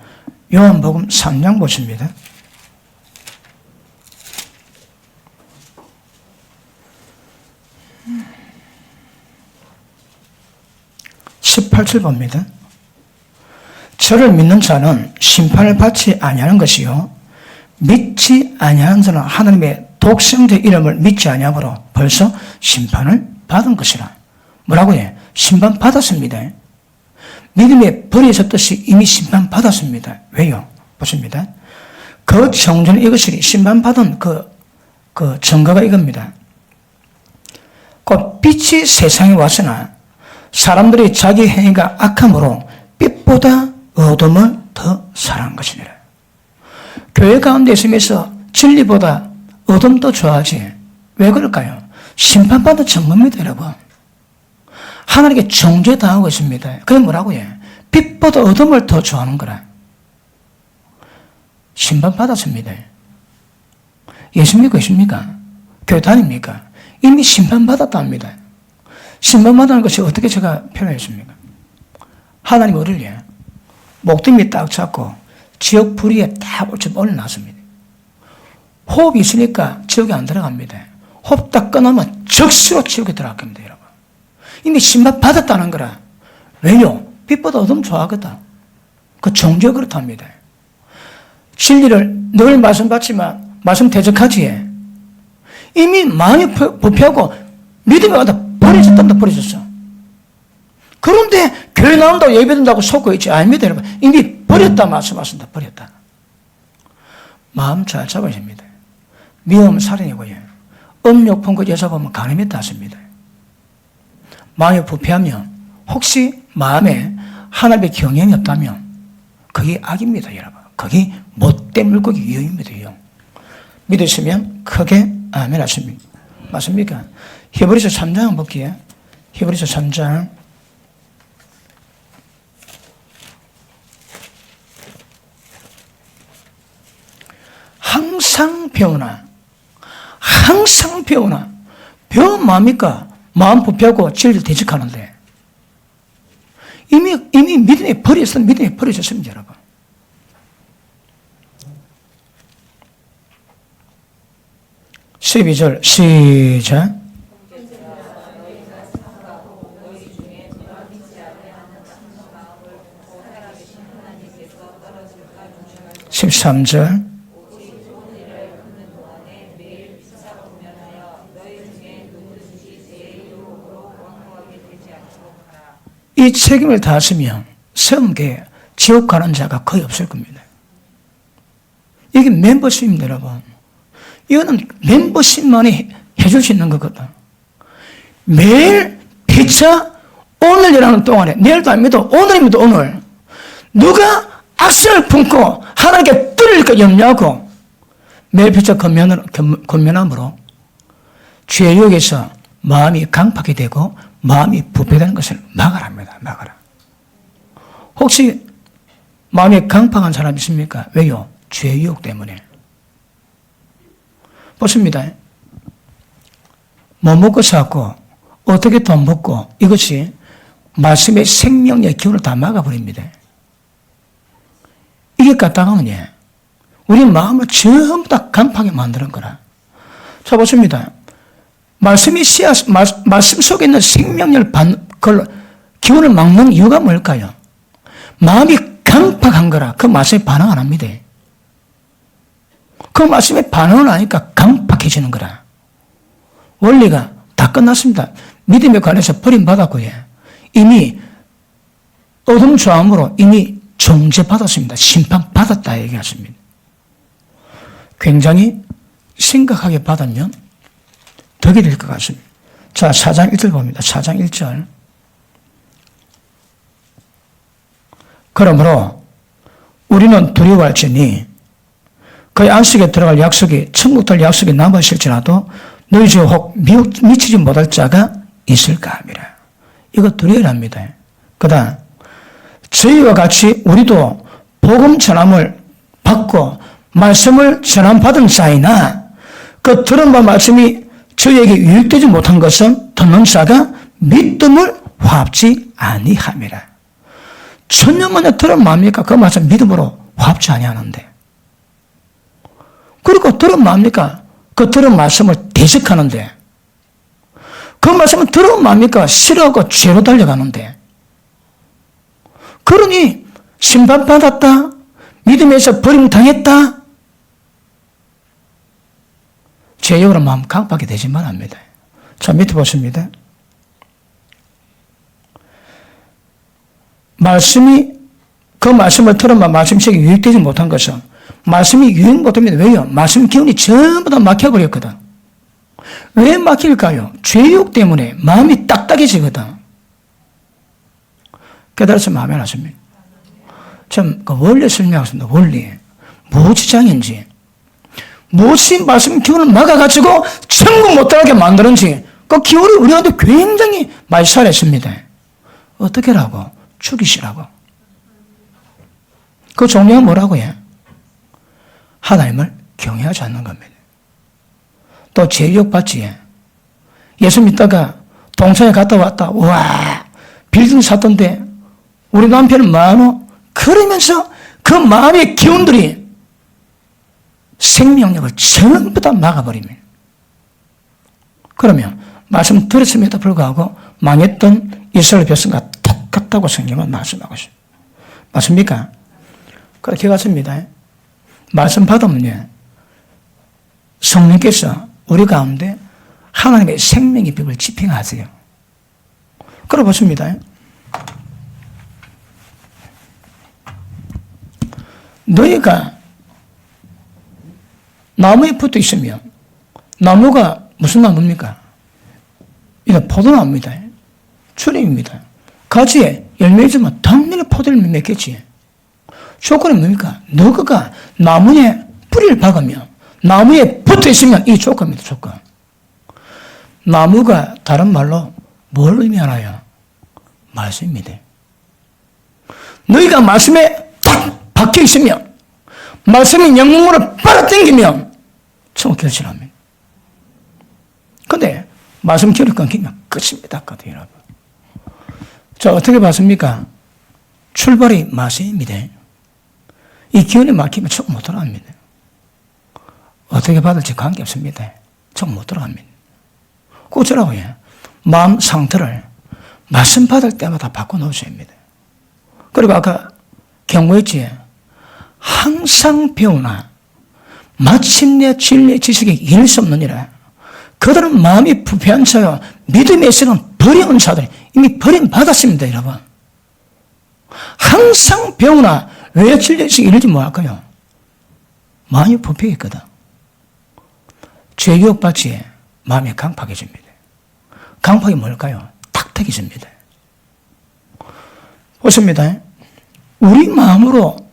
요한복음 3장 보십니다. 18절 봅니다. 저를 믿는 자는 심판을 받지 아니하는 것이요 믿지 아니하는 자는 하나님의 독생자 이름을 믿지 아니하므로 벌써 심판을 받은 것이라. 뭐라고 해? 심판 받았습니다. 믿음에 버려졌듯이 이미 심판 받았습니다. 왜요? 보십니다. 그 정전 이것이 심판받은 그 증거가 이겁니다. 그 빛이 세상에 왔으나 사람들이 자기 행위가 악함으로 빛보다 어둠을 더 사랑한 것이니라. 교회 가운데 있으면서 진리보다 어둠도 좋아하지. 왜 그럴까요? 심판받은 증거입니다, 여러분. 하나님께 정죄당하고 있습니다. 그게 뭐라고 해? 빛보다 어둠을 더 좋아하는 거라. 심판받았습니다. 예수 믿고 있습니까? 교회 다닙니까? 이미 심판받았답니다. 심판받는 것이 어떻게 제가 표현했습니까? 하나님 우리를 목덜미 딱 잡고 지옥 불위에 딱 올려놨습니다. 호흡이 있으니까 지옥에 안 들어갑니다. 호흡 딱 끊으면 적시로 지옥에 들어갈 겁니다, 여러분. 이미 심판받았다는 거라. 왜요? 빛보다 어둠 좋아하거든. 그 종교 그렇답니다. 진리를 늘 말씀받지만 말씀 대적하지. 이미 마음이 부패하고 믿음이 와다 버려졌어. 그런데 교회 나온다고 예배된다고 속고 있지. 아닙니다, 여러분. 이미 버렸다 말씀하신다. 버렸다. 마음 잘 잡아야 됩니다. 미움 살인이고요. 음욕 품고 여자 보면 간음이 닿습니다. 마음이 부패하면 혹시 마음에 하나님의 경영이 없다면 그게 악입니다, 여러분. 그게 못된 물고기 유형입니다, 유형. 믿으시면 크게 아멘 하십니다. 맞습니까? 히브리서 3장 한번 볼게요. 히브리서 3장. 항상 배우나. 배우면 뭐합니까? 마음 부패하고 진리를 대적하는데. 이미 믿음이 버려졌습니다, 여러분. (12절) 시작. (13절) 이 책임을 다하시면 성계에 지옥 가는 자가 거의 없을 겁니다. 이게 멤버십입니다, 여러분. 이거는 멤버십만이 해줄 수 있는 거거든. 매일 피차 오늘이라는 동안에, 내일도 아닙니다. 오늘입니다, 오늘. 누가 악성을 품고 하나님께 뚫릴까 염려하고 매일 피차 권면함으로 죄욕에서 마음이 강팍이 되고 마음이 부패되는 것을 막아랍니다. 막아라. 혹시 마음이 강팍한 사람 있습니까? 왜요? 죄유혹 때문에. 보십니다. 뭐 먹고 사고 어떻게 돈 먹고 이것이 말씀의 생명의 기운을 다 막아버립니다. 이게 까딱하면 우리 마음을 전부 다 강팍하게 만드는 거라. 자, 보십니다. 말씀 속에 있는 생명력 기운을 막는 이유가 뭘까요? 마음이 강팍한 거라. 그 말씀에 반응 안 합니다. 그 말씀에 반응을 하니까 강팍해지는 거라. 원리가 다 끝났습니다. 믿음에 관해서 버림받았고요. 이미 어둠 좌음으로 이미 정죄받았습니다. 심판받았다 얘기하십니다. 굉장히 심각하게 받으면 덕이 될 것 같습니다. 자, 4장 1절 봅니다. 4장 1절. 그러므로 우리는 두려워할지니 그의 안식에 들어갈 약속이 천국 들 약속이 남아있을지라도 너희 중에 혹 미치지 못할 자가 있을까 합니다. 이거 두려워합니다. 그 다음 저희와 같이 우리도 복음 전함을 받고 말씀을 전함받은 자이나 그 들은 바 말씀이 저희에게 유익되지 못한 것은 듣는 자가 믿음을 화합지 아니함이라. 천년 만에 들은 마음입니까? 그 말씀 믿음으로 화합지 아니하는데. 그리고 들은 마음입니까? 그 들은 말씀을 대적하는데. 그 말씀을 들은 마음입니까? 싫어하고 죄로 달려가는데. 그러니 심판받았다. 믿음에서 버림당했다. 죄욕으로 마음 강박이 되지만 합니다. 자, 밑에 보십니다. 그 말씀을 들으면 말씀책이 유익되지 못한 것은 말씀이 유익 못합니다. 왜요? 말씀 기운이 전부 다 막혀버렸거든. 왜 막힐까요? 죄욕 때문에 마음이 딱딱해지거든. 깨달아서 마음에 안 왔습니다. 참, 그 원리 설명하겠습니다. 원리. 무엇이 장인지, 무엇이 말씀 기운을 막아가지고 천국 못 들어가게 만드는지, 그 기운이 우리한테 굉장히 많이 살아있습니다. 어떻게 라고? 죽이시라고. 그 종류가 뭐라고 해? 하나님을 경외하지 않는 겁니다. 또 제육 받지. 예수 믿다가 동산에 갔다 왔다. 와, 빌딩 샀던데 우리 남편은 뭐하노? 그러면서 그 마음의 기운들이 생명력을 전부 다 막아버립니다. 그러면 말씀 들었음에도 불구하고 망했던 이스라엘 백성과 똑같다고 성경은 말씀하고 있습니다. 맞습니까? 그렇게 같습니다. 말씀 받으면 성령께서 우리 가운데 하나님의 생명의 법을 집행하세요. 그래 보십니다. 너희가 나무에 붙어 있으면, 나무가 무슨 나무입니까? 이건 포도나무입니다. 추림입니다. 가지에 열매 있으면 당연히 포도를 맺겠지. 조건이 뭡니까? 너가 나무에 뿌리를 박으면, 나무에 붙어 있으면 이 조건입니다. 조건. 나무가 다른 말로 뭘 의미하나요? 말씀입니다. 너희가 말씀에 딱 박혀 있으면, 말씀이 영문으로 빨아당기면 천국 결실합니다. 근데 말씀 결을 끊기면 끝입니다. 여러분. 자, 어떻게 봤습니까? 출발이 말씀입니다. 이 기운이 막히면 천국 못 들어갑니다. 어떻게 받을지 관계없습니다. 천국 못 들어갑니다. 꽂으라고 해요. 마음 상태를 말씀 받을 때마다 바꿔놓으셔야 합니다. 그리고 아까 경고했지. 항상 배우나 마침내 진리의 지식에 이를 수 없느니라. 그들은 마음이 부패한 자요 믿음에 있어는 버려온 자들이 이미 버림받았습니다. 여러분. 항상 배우나 왜 진리의 지식에 이르지 못할까요? 마음이 부패했거든. 죄교육받지 마음이 강팍해집니다. 강팍이 뭘까요? 탁탁해집니다. 보십니다. 우리 마음으로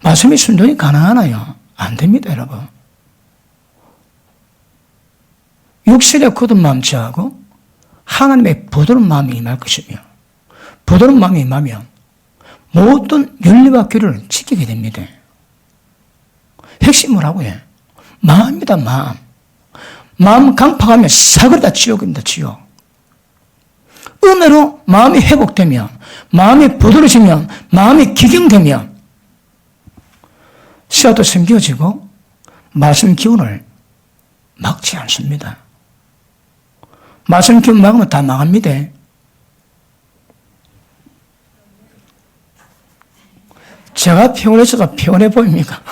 말씀이 순종이 가능하나요? 안 됩니다, 여러분. 육신의 굳은 마음 취하고 하나님의 부드러운 마음이 임할 것이며, 부드러운 마음이 임하면 모든 윤리와 규를 지키게 됩니다. 핵심 뭐라고 해? 마음이다, 마음. 마음 강팍하면 사그리다 지옥입니다, 지옥. 은혜로 마음이 회복되면, 마음이 부드러워지면, 마음이 기경되면 씨앗도 sem겨지고 말씀 기운을 막지 않습니다. 말씀 기운 막으면 다 망합니다. 제가 피곤해져도 피곤해 보입니까?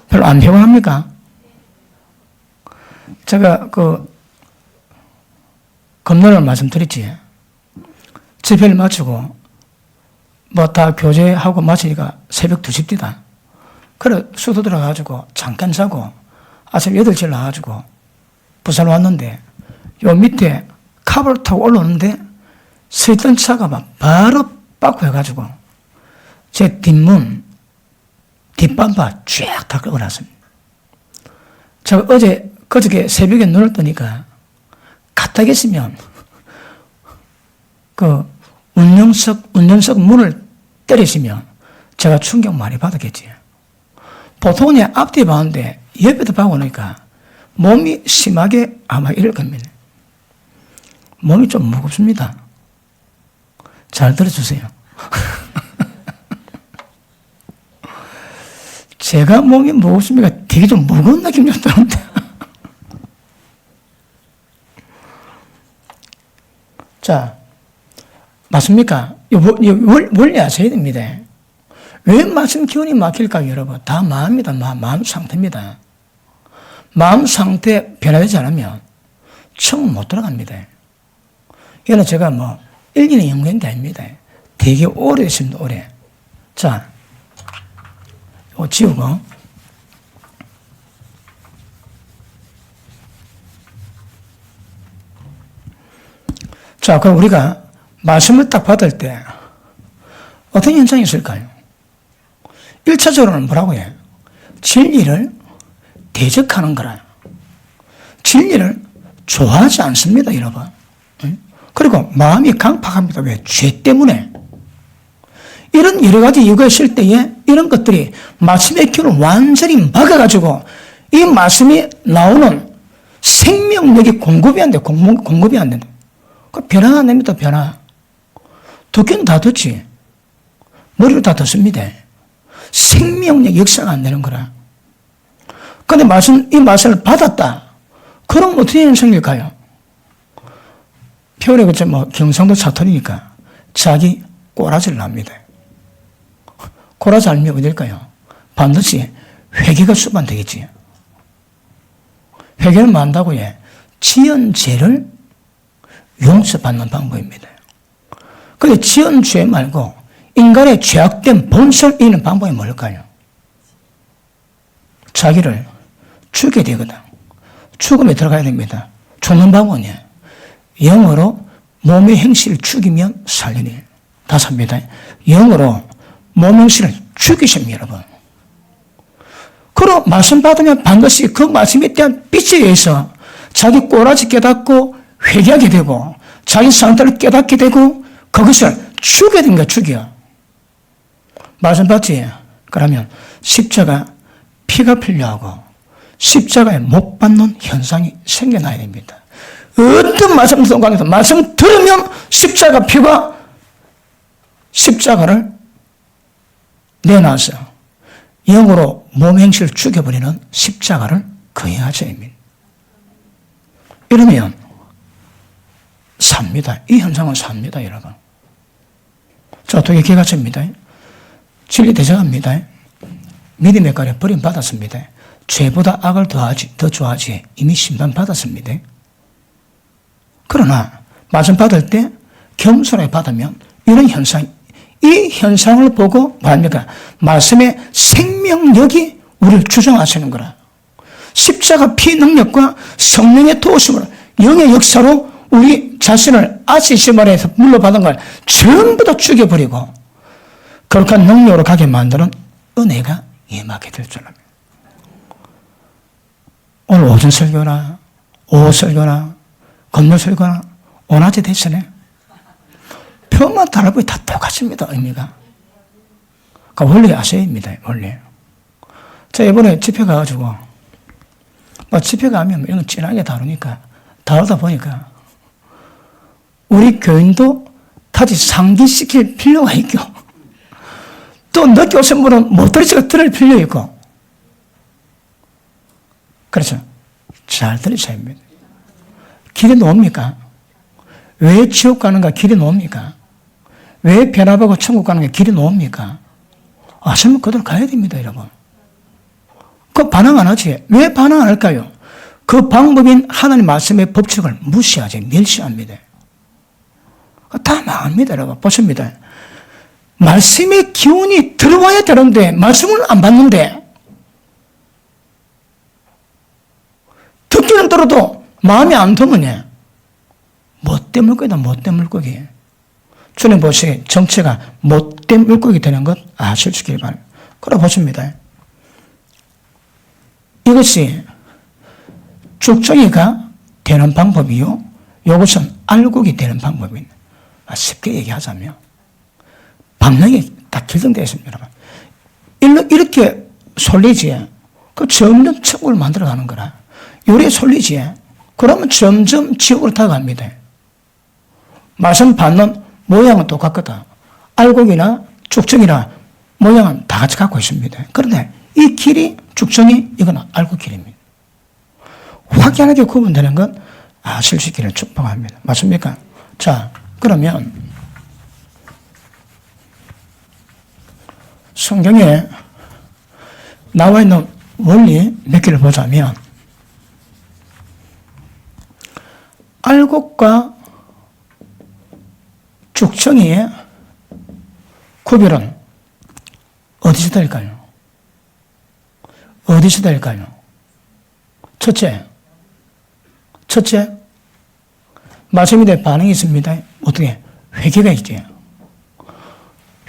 별로 안 피곤합니까? 제가 금요일 말씀드렸지. 집회를 마치고 뭐 다 교제하고 마치니까 새벽 2시입니다. 그래 수도 들어가가지고 잠깐 자고 아침 8시에 나가지고 부산 왔는데 요 밑에 카브를 타고 올라오는데 서 있던 차가 막 바로 빠꾸 해가지고 제 뒷문 뒷밤바 쫙 다 끄고났습니다. 제가 그저께 새벽에 눈을 뜨니까 가뜩했으면 운전석 문을 때리시면 제가 충격 많이 받았겠지. 보통은 앞뒤에 봤는데 옆에도 봐고 나니까 몸이 심하게 아마 이럴 겁니다. 몸이 좀 무겁습니다. 잘 들어주세요. 제가 몸이 무겁습니까? 되게 좀 무거운 느낌이 좀 드는데. 자, 맞습니까? 원리 아셔야 됩니다. 왜 말씀 기운이 막힐까요, 여러분? 다 마음입니다. 마음 상태입니다. 마음 상태 변화되지 않으면 천국 못 들어갑니다. 이거는 제가 1년에 연구한 게 아닙니다. 되게 오래됐습니다, 오래. 자, 이거 지우고. 자, 그럼 우리가 말씀을 딱 받을 때 어떤 현상이 있을까요? 1차적으로는 뭐라고 해요? 진리를 대적하는 거라. 진리를 좋아하지 않습니다, 여러분. 그리고 마음이 강팍합니다. 왜? 죄 때문에. 이런 여러 가지 이유가 있을 때에 이런 것들이 말씀의 기운을 완전히 막아가지고 이 말씀이 나오는 생명력이 공급이 안 돼. 공급이 안 된다. 그 변화 안 됩니다, 변화. 듣기는 다 듣지. 머리로 다 듣습니다. 생명력 역사가 안 되는 거라. 근데 이 말씀을 받았다. 그럼 어떻게 현상일까요? 표현에 그치, 경상도 사투리니까 자기 꼬라지를 납니다. 꼬라지 알면 어딜까요? 반드시 회개가 수반되겠지. 회개를 뭐 한다고 해? 지은 죄를 용서받는 방법입니다. 근데 지은 죄 말고 인간의 죄악된 본성을 이기는 방법이 뭘까요? 자기를 죽여야 되거든. 죽음에 들어가야 됩니다. 죽는 방법은요. 영으로 몸의 행실을 죽이면 살리니. 다시 합니다. 영으로 몸의 행실을 죽이십니다, 여러분. 그럼 말씀 받으면 반드시 그 말씀에 대한 빛에 의해서 자기 꼬라지 깨닫고 회개하게 되고 자기 상태를 깨닫게 되고 그것을 죽여야 됩니다, 죽여. 말씀 받지? 그러면 십자가 피가 필요하고 십자가에 못 받는 현상이 생겨나야 됩니다. 어떤 말씀 속에서 말씀 들으면 십자가 피가 십자가를 내놔서 영으로 몸 행실을 죽여버리는 십자가를 거행하셔야 합니다. 이러면 삽니다. 이 현상은 삽니다, 여러분. 자, 어떻게 개가집니다. 진리 대적합니다. 믿음의 가래 버림받았습니다. 죄보다 악을 더 좋아하지 이미 심판받았습니다. 그러나 말씀 받을 때 겸손하게 받으면 이런 현상, 이 현상을 보고 뭐합니까? 말씀의 생명력이 우리를 주장하시는 거라. 십자가 피 능력과 성령의 도우심으로 영의 역사로 우리 자신을 아시시말에서 물러받은 걸 전부 다 죽여버리고 거룩한 능력으로 가게 만드는 은혜가 임하게 될 줄 압니다. 오늘 오전 설교나 오후 설교나 건너 설교나 원하지 대신에 표만 달라보니 다 똑같습니다, 의미가. 그러니까 원리 아셔야 합니다, 원리. 자, 이번에 집회 가가지고 집회 가면 이런 거 진하게 다루니까 다루다 보니까 우리 교인도 다시 상기시킬 필요가 있고 또 늦게 오신 분은 못 들으시고 들을 필요 있고 그렇죠. 잘 들으셔야 합니다. 길이 놓습니까? 왜 지옥 가는가 길이 놓습니까? 왜 변화하고 천국 가는 게 길이 놓습니까? 아시면 그대로 가야 됩니다, 여러분. 그 반항 안 하지. 왜 반항 안 할까요? 그 방법인 하나님 말씀의 법칙을 무시하지, 멸시합니다. 다 망합니다, 여러분. 보십니다. 말씀의 기운이 들어와야 되는데, 말씀을 안 받는데, 듣기는 들어도 마음이 안 드면, 못된 물고기다, 못된 물고기. 주님 보시기에 정체가 못된 물고기 되는 것 아실 수 있기를 바랍니다. 그래 보십니다. 이것이 죽정이가 되는 방법이요. 이것은 알곡이 되는 방법입니다. 쉽게 얘기하자면 방향이 다 결정되어 있습니다. 이렇게 솔리지. 그 점점 천국을 만들어가는 거라. 요래 솔리지. 그러면 점점 지옥으로 다가갑니다. 말씀 받는 모양은 똑같거든. 알곡이나 죽정이나 모양은 다 같이 갖고 있습니다. 그런데 이 길이 죽정이 이건 알곡 길입니다. 확연하게 구분되는 건 아실 수 있기를 축복합니다. 맞습니까? 자, 그러면 성경에 나와 있는 원리 몇 개를 보자면 알곡과 죽정이의 구별은 어디서 될까요? 어디서 될까요? 첫째, 말씀에 대해 반응이 있습니다. 어떻게? 회개가 있지.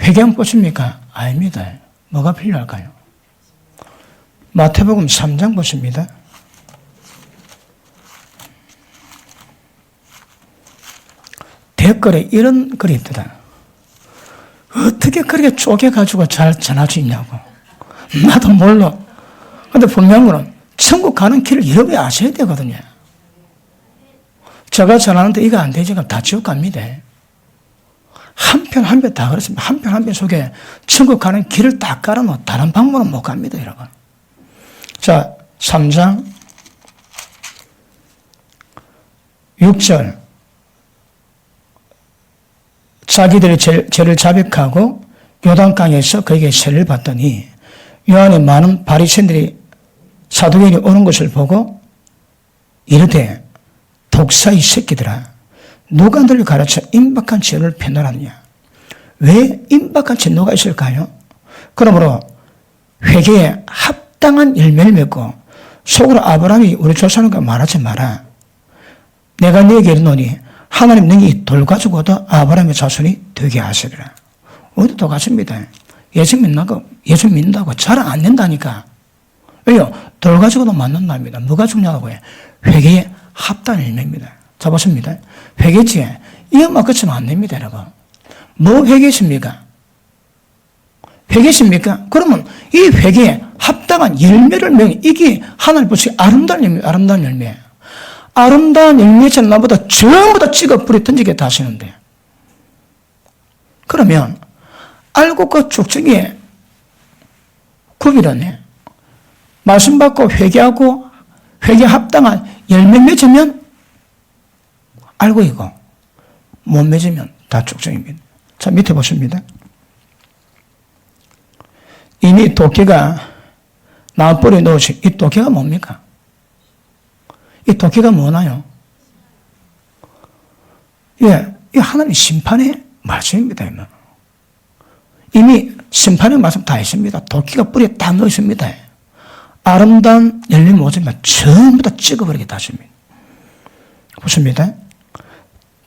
회개하면 끝입니까? 아닙니다. 뭐가 필요할까요? 마태복음 3장 보십니다. 댓글에 이런 글이 있더라. 어떻게 그렇게 쪼개가지고 잘 전할 수 있냐고. 나도 몰라. 근데 분명한 거는 천국 가는 길을 여러분이 아셔야 되거든요. 제가 전하는데 이거 안 되지, 그럼 다 지옥 갑니다. 한 편 한 편 다 그렇습니다. 한 편 한 편 속에 천국 가는 길을 딱 깔아놓고 다른 방법은 못 갑니다, 여러분. 자, 3장 6절. 자기들의 죄를 자백하고 요단강에서 그에게 세례를 받더니 요한의 많은 바리새인들이 사두개인이 오는 것을 보고 이르되 독사의 새끼들아 누가 너를 가르쳐 임박한 죄를 편하느냐. 왜 임박한 죄 누가 있을까요? 그러므로 회개에 합당한 열매를 맺고 속으로 아브라함이 우리 조상과 말하지 마라. 내가 너에게 이르노니 하나님 능히 돌 가지고도 아브라함의 자손이 되게 하시리라. 어디 똑같습니다. 예수 믿는다고 잘 안 된다니까. 왜요? 돌 가지고도 맞는답니다. 뭐가 중요하다고요? 회개에 합당한 열매입니다. 자, 보십니다. 회개지에 이것만 그치면 안 됩니다, 여러분. 뭐 회개십니까? 회개십니까? 그러면 이 회개에 합당한 열매를 맺는 이게 하나님 보시기에 아름다운 열매, 아름다운 열매. 아름다운 열매처럼 나보다 전부 다 찍어 뿌리 던지겠다 하시는데. 그러면 알고 그 쭉쭉이에 구비라네. 말씀 받고 회개하고 회개 합당한 열매 맺으면 알고 이고 못 맺으면 다 쭉쭉입니다. 자, 밑에 보십니다. 이미 도끼가 나무뿌리에 넣으시, 이 도끼가 뭡니까? 이 도끼가 뭐나요? 예, 이 하나님 심판의 말씀입니다. 이미 심판의 말씀 다 있습니다. 도끼가 뿌리에 딱 넣어 있습니다. 아름다운 열매 모습만 전부 다 찍어버리겠다 하십니다. 보십니다.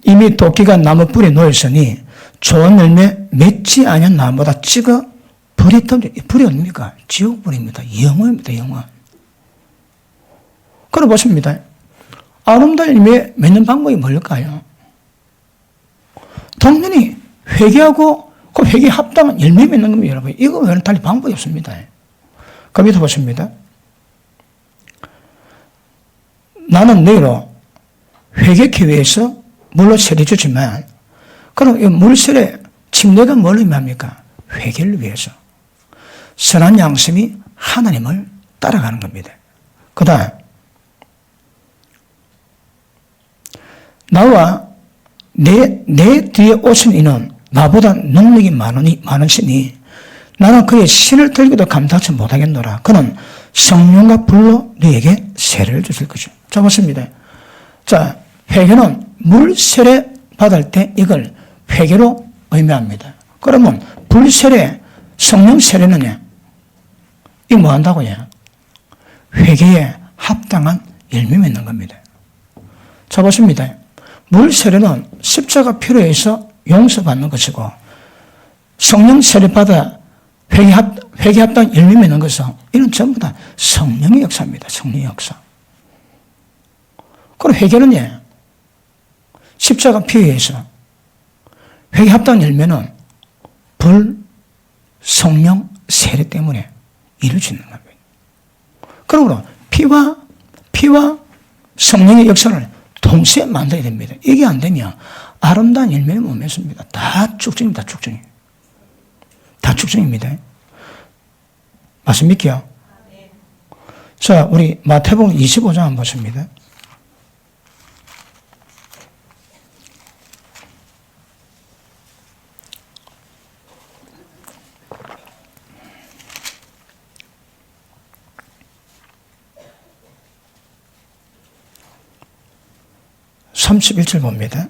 이미 도끼가 나무 뿌리에 놓여 있으니 좋은 열매 맺지 않은 나무보다 찍어 버렸던데, 불이 어딥니까? 지옥불입니다. 영화입니다, 영화. 그럼 보십니다. 아름다운 열매 맺는 방법이 뭘까요? 당연히 회개하고 그 회개에 합당한 열매 맺는 겁니다, 여러분. 이거 외에는 달리 방법이 없습니다. 그 밑에 보십니다. 나는 너희로 회개하기 위해서 물로 세례주지만, 그럼 이 물세례 침례가 뭘 의미합니까? 회개를 위해서. 선한 양심이 하나님을 따라가는 겁니다. 그 다음, 나와 내 뒤에 오신 이는 나보다 능력이 많으시니 나는 그의 신을 들기도 감당치 못하겠노라. 그는 성령과 불로 너에게 세례를 주실 것이요. 자, 보십니다. 자, 회개는 물 세례 받을 때 이걸 회개로 의미합니다. 그러면 불 세례, 성령 세례는요, 이 뭐 한다고요? 회개에 합당한 열매 맺는 겁니다. 자, 보십니다. 물 세례는 십자가 피로 해서 용서받는 것이고, 성령 세례 받아 회개 합당한 열매 맺는 것은 이는 전부 다 성령의 역사입니다. 성령의 역사. 그리고 회개는요, 십자가 피에 의해서 회개 합당한 열매는 불, 성령, 세례 때문에 이루어지는 겁니다. 그러므로 피와 성령의 역사를 동시에 만들어야 됩니다. 이게 안 되면 아름다운 열매를 못 맺습니다. 다 쭉중입니다. 쭉중이. 다 쭉중입니다. 맞습니까? 자, 우리 마태복음 25장 한번 보십니다. (31절) 봅니다.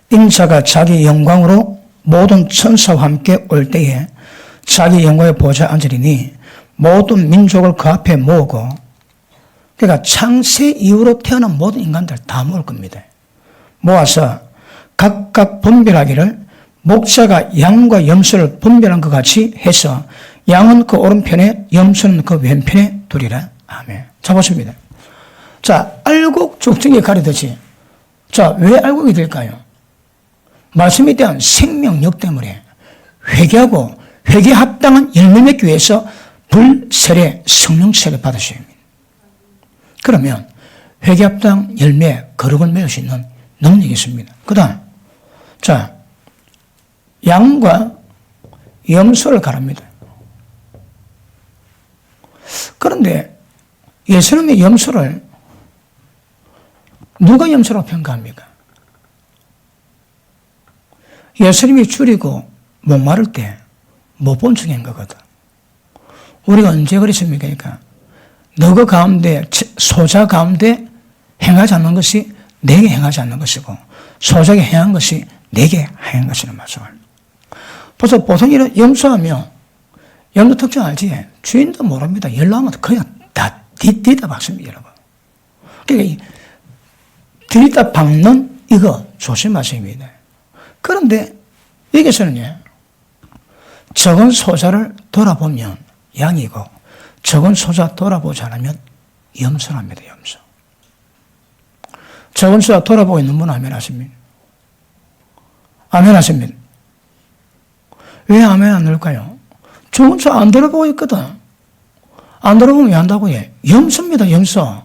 인자가 자기 영광으로 모든 천사와 함께 올 때에 자기 영광의 보좌에 앉으리니 모든 민족을 그 앞에 모으고, 그러니까 창세 이후로 태어난 모든 인간들 다 모을 겁니다. 모아서 각각 분별하기를 목자가 양과 염소를 분별한 것 같이 해서 양은 그 오른편에 염소는 그 왼편에 두리라. 아멘. 자, 보십니다. 자, 알곡 죽정에 가리듯이. 자, 왜 알곡이 될까요? 말씀에 대한 생명력 때문에 회개하고 회개 합당한 열매 맺기 위해서 불세례, 성령 세례 받으셔야 합니다. 그러면 회개 합당 열매 거룩을 맺을 수 있는 능력이 있습니다. 그 다음, 자, 양과 염소를 가릅니다. 그런데 예수님의 염소를 누가 염소라고 평가합니까? 예수님이 줄이고 목마를 때 못 본 척인 거거든. 우리가 언제 그랬습니까? 그러니까 너그 가운데 소자 가운데 행하지 않는 것이 내게 행하지 않는 것이고 소자에게 행한 것이 내게 행한 것이라는 말씀을. 벌써 보통 이런 염소하면 염소 특징 알지? 주인도 모릅니다. 연락하면 그냥 다 뒤다 박습니다, 여러분. 그러니까 뒤다 박는 이거 조심하십니다. 그런데 여기서는요, 적은 소자를 돌아보면 양이고 적은 소자 돌아보지 않으면 염소랍니다. 염소. 적은 소자 돌아보고 있는 분은 아멘 하십니다. 아멘 하십니다. 왜 아멘 안 넣을까요? 적은 소자 안 돌아보고 있거든. 안 돌아보면 왜 한다고 해? 염소입니다. 염소.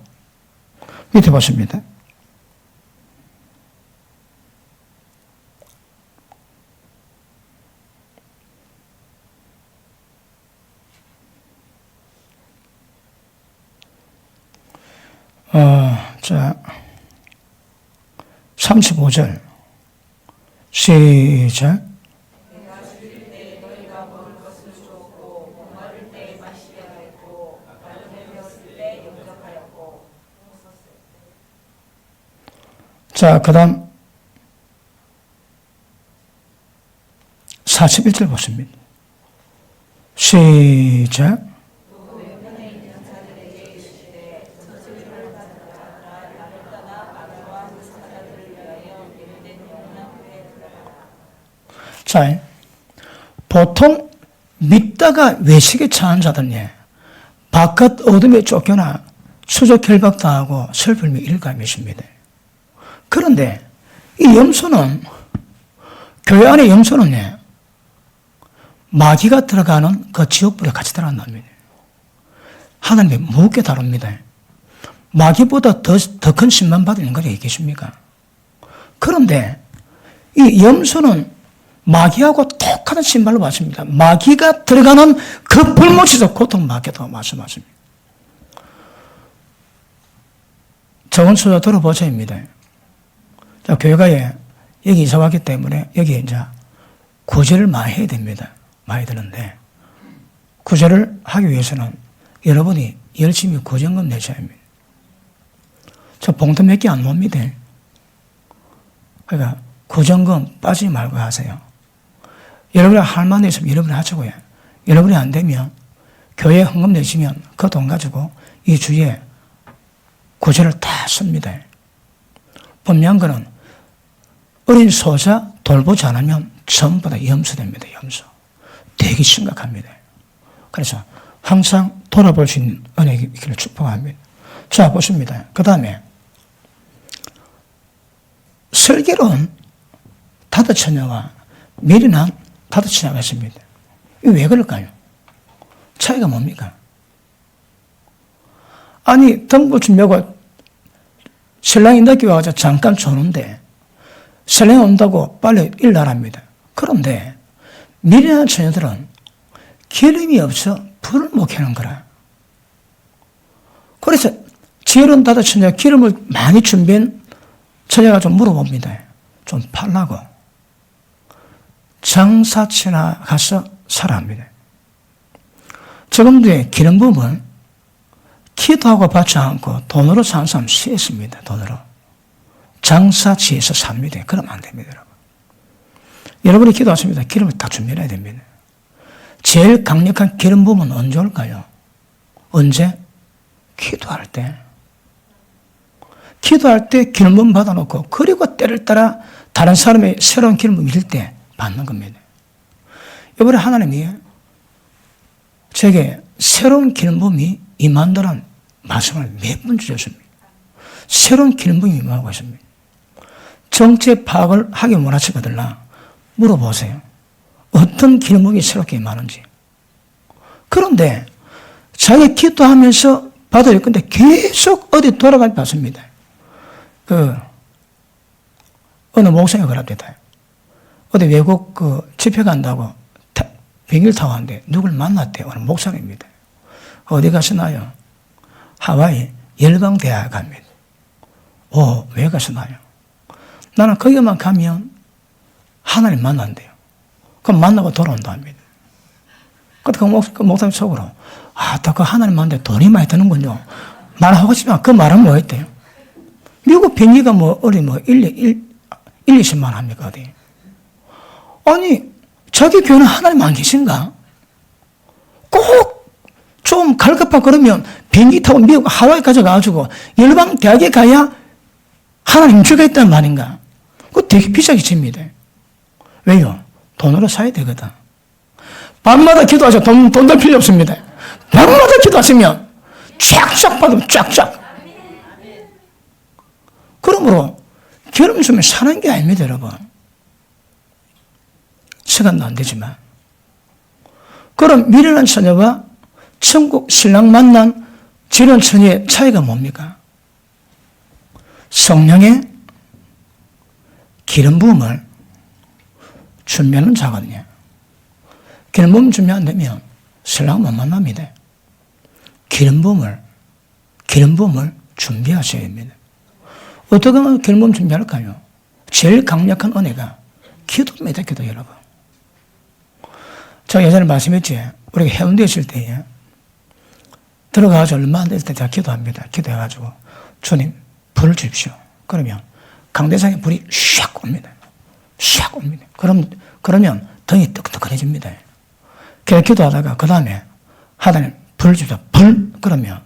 밑에 보십니다. 자, 35절. 시작. 자, 그 다음 41절 보십니다. 시작. 자, 보통 믿다가 외식에 처한 자들은 바깥 어둠에 쫓겨나 수적 결박당하고 슬픔이 일감이 있습니다. 그런데 이 염소는, 교회 안에 염소는 마귀가 들어가는 그 지옥불에 같이 들어간답니다. 하나님이 무겁게 다룹니다. 마귀보다 더 큰 심판 받는 것이 계십니까? 그런데 이 염소는 마귀하고 똑같은 심판을 받습니다. 마귀가 들어가는 그 불못에서 고통받겠다고 말씀하십니다. 적은 소자 들어보자입니다. 자, 교회가에 여기 이사 왔기 때문에 여기 이제 구제를 많이 해야 됩니다. 많이 드는데, 구제를 하기 위해서는 여러분이 열심히 구제금 내셔야 합니다. 저 봉투 몇 개 안 놉니다. 그러니까 구제금 빠지지 말고 하세요. 여러분이 할 만한 데 있으면 여러분이 하자고요. 여러분이 안 되면 교회에 헌금 내시면 그 돈 가지고 이 주에 구제를 다 씁니다. 분명한 거는 어린 소자 돌보지 않으면 전부 다 염소됩니다. 염소. 되게 심각합니다. 그래서 항상 돌아볼 수 있는 은혜가 있기를 축복합니다. 자, 보십니다. 그 다음에 슬기로운 다드처녀와 미련한 다드처녀가 있습니다. 이게 왜 그럴까요? 차이가 뭡니까? 아니, 등불 준비하고 신랑이 늦게 와서 잠깐 조는데 신랑이 온다고 빨리 일나랍니다. 그런데 미련한 처녀들은 기름이 없어 불을 못 켜는 거라. 그래서 지혜로운 다드처녀가 기름을 많이 준비한 처녀가 좀 물어봅니다. 좀 팔라고. 장사치나 가서 사라 합니다. 지금도 기름 부음은 기도하고 받지 않고 돈으로 사는 사람 수했습니다. 돈으로. 장사지에서 삽니다. 그러면 안 됩니다, 여러분. 여러분이 기도하십니다. 기름을 다 준비해야 됩니다. 제일 강력한 기름 부음은 언제 올까요? 언제? 기도할 때. 기도할 때 기름 부음 받아놓고, 그리고 때를 따라 다른 사람의 새로운 기름을 믿을 때 받는 겁니다. 이번에 하나님이 제게 새로운 기름 부음이 임한다는 말씀을 몇 번 주셨습니다. 새로운 기름 부음이 임하고 있습니다. 정체 파악을 하기 원하시거든요. 물어보세요. 어떤 기름 부음이 새롭게 임하는지. 그런데 자기 기도하면서 받을 건데 계속 어디 돌아가지 않습니다. 어느 목사가 그럽니다. 어디 외국 집회 간다고 비행기를 타고 왔는데 누굴 만났대요. 어느 목사입니다. 어디 가시나요? 하와이 열방대학 갑니다. 왜 가시나요? 나는 거기만 가면 하나님 만난대요. 그럼 만나고 돌아온다 합니다. 그 목사님 속으로 또 그 하나님 만나는데 돈이 많이 드는군요. 말하고 싶지만 그 말은 뭐였대요? 미국 비행기가 어디 20만 합니까? 어디? 아니, 자기 교회는 하나님 안 계신가? 꼭 좀 갈급하고 그러면 비행기 타고 미국 하와이까지 가가지고 열방 대학에 가야 하나님 주가 있단 말인가? 그거 되게 비싸게 칩니다. 왜요? 돈으로 사야 되거든. 밤마다 기도하셔. 돈 들 필요 없습니다. 밤마다 기도하시면 쫙쫙 받으면 쫙쫙. 그러므로 기름 주면 사는 게 아닙니다, 여러분. 시간도 안 되지만. 그럼 미련한 처녀와 천국 신랑 만난 지른 처녀의 차이가 뭡니까? 성령의 기름 부음을 준비하는 자거든요. 기름 부음 준비 안 되면 신랑 못 만납니다. 기름 부음을 준비하셔야 됩니다. 어떻게 하면 기름 부음 준비할까요? 제일 강력한 은혜가 기도입니다, 기도 여러분. 제가 예전에 말씀했지, 우리가 해운대에 있을 때에 들어가가지고 얼마 안 됐을 때 제가 기도합니다. 기도해가지고 주님 불을 주십시오. 그러면 강대상에 불이 샥 옵니다. 샥 옵니다. 그러면 등이 뜨끈뜨끈해집니다. 그래서 기도하다가 그 다음에 하나님 불을 주십시오. 불 그러면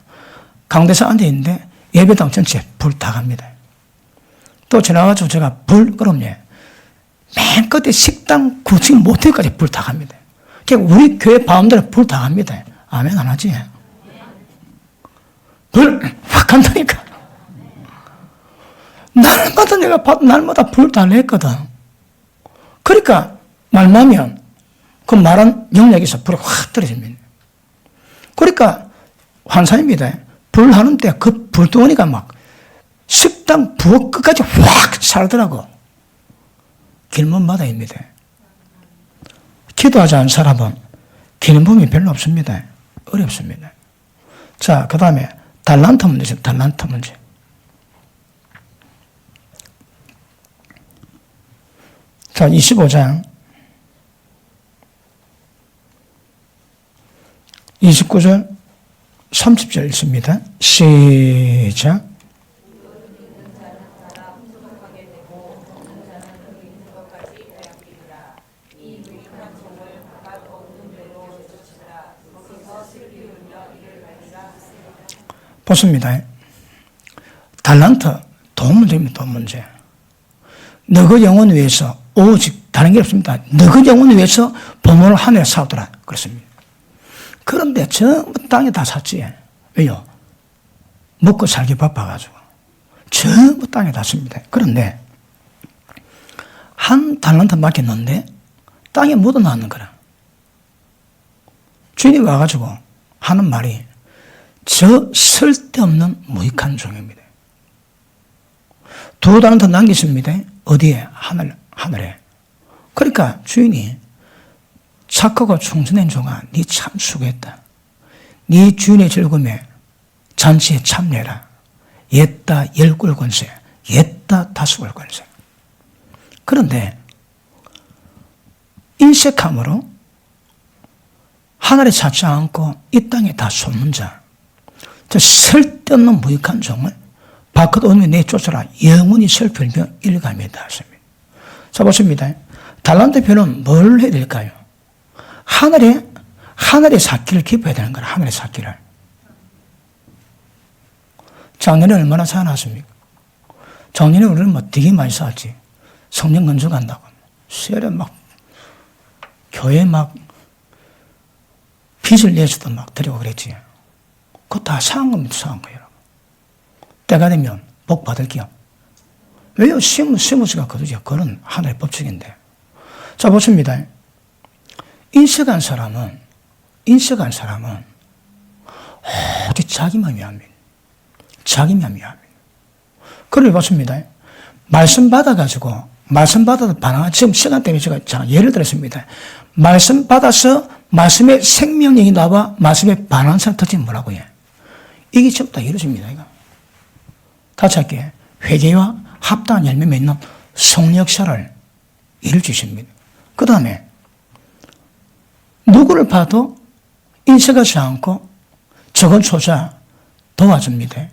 강대상 앉아있는데 예배당 전체에 불 다 갑니다. 또 지나가지고 제가 불 그러면 맨 끝에 식당 9층 모텔까지 불 다 갑니다. 그러니까 우리 교회 바운더에 불 다 갑니다. 아멘 안 하지? 불 확 간다니까. 날마다 불 다 냈거든. 그러니까 말만 하면 그 말한 영역에서 불이 확 떨어집니다. 그러니까 환상입니다. 불 하는 때 그 불덩어리가 막 식당 부엌 끝까지 확 살더라고. 기름 바다입니다. 기도하지 않은 사람은 기름 부음이 별로 없습니다. 어렵습니다. 자, 그 다음에 달란트 문제, 달란트 문제. 자, 25장 29절 30절 읽습니다. 시작. 보십니다. 달란트, 돈 문제입니다. 돈 문제. 너그 영혼 위해서 오직 다른 게 없습니다. 너그 영혼 위해서 보물을 하늘에 사오더라. 그렇습니다. 그런데 전부 땅에 다 샀지. 왜요? 먹고 살기 바빠가지고. 전부 땅에 다 씁니다. 그런데 한 달란트 맡겼는데 땅에 묻어놨는 거라. 주인이 와가지고 하는 말이 저 쓸데없는 무익한 종입니다. 2달란트 남겼습니다. 어디에? 하늘에. 그러니까 주인이 착하고 충성된 종아, 네 참 수고했다. 네 주인의 즐거움에 잔치에 참여해라. 옛다 10굴 권세, 옛다 5굴 권세. 그런데 인색함으로 하늘에 찾지 않고 이 땅에 다 쏟는 자, 저 쓸데없는 무익한 종을 밖으로 오면 내쫓아라. 영원히 슬플며 일감이다 하십니다. 자, 보십니다. 달란트 표는 뭘 해야 될까요? 하늘의 삭기를 기뻐해야 되는 거라. 하늘의 삭기를. 작년에 얼마나 사놨습니까? 작년에 우리는 되게 많이 샀지. 성령 건축한다고. 세례 막, 교회 막, 빚을 내서도 막 드리고 그랬지. 그거 다 사한 겁니다, 사한 거예요. 때가 되면 복 받을게요. 왜요? 시무시가 거두죠. 그건 하나의 법칙인데. 자, 보십니다. 인식한 사람은 오직 자기만 위함입니다. 자기만 위함입니다. 그걸 보십니다. 말씀 받아가지고, 말씀 받아서 반항한, 지금 시간 때문에 제가 예를 들었습니다. 말씀 받아서 말씀의 생명력이 나와 말씀에 반항한 사람 특징이 뭐라고 해? 이게 전부 다 이루어집니다, 이거. 같이 할게요. 회개와 합당한 열매 맺는 성역사를 이룰 주십니다. 그 다음에 누구를 봐도 인색하지 않고 적은 초자 도와줍니다.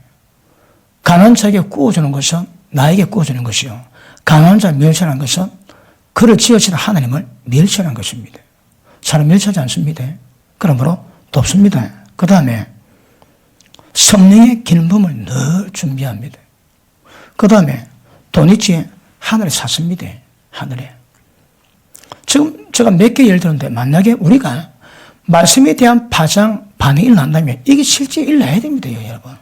가난한 자에게 구워주는 것은 나에게 구워주는 것이요. 가난한 자 멸시하는 것은 그를 지으신 하나님을 멸시하는 것입니다. 사람 멸시하지 않습니다. 그러므로 돕습니다. 그 다음에 성령의 기름부음을 늘 준비합니다. 그 다음에 돈 있지 하늘에 샀습니다. 하늘에. 지금 제가 몇 개 예를 들었는데 만약에 우리가 말씀에 대한 반응이 일어난다면 이게 실제 일어나야 됩니다, 여러분.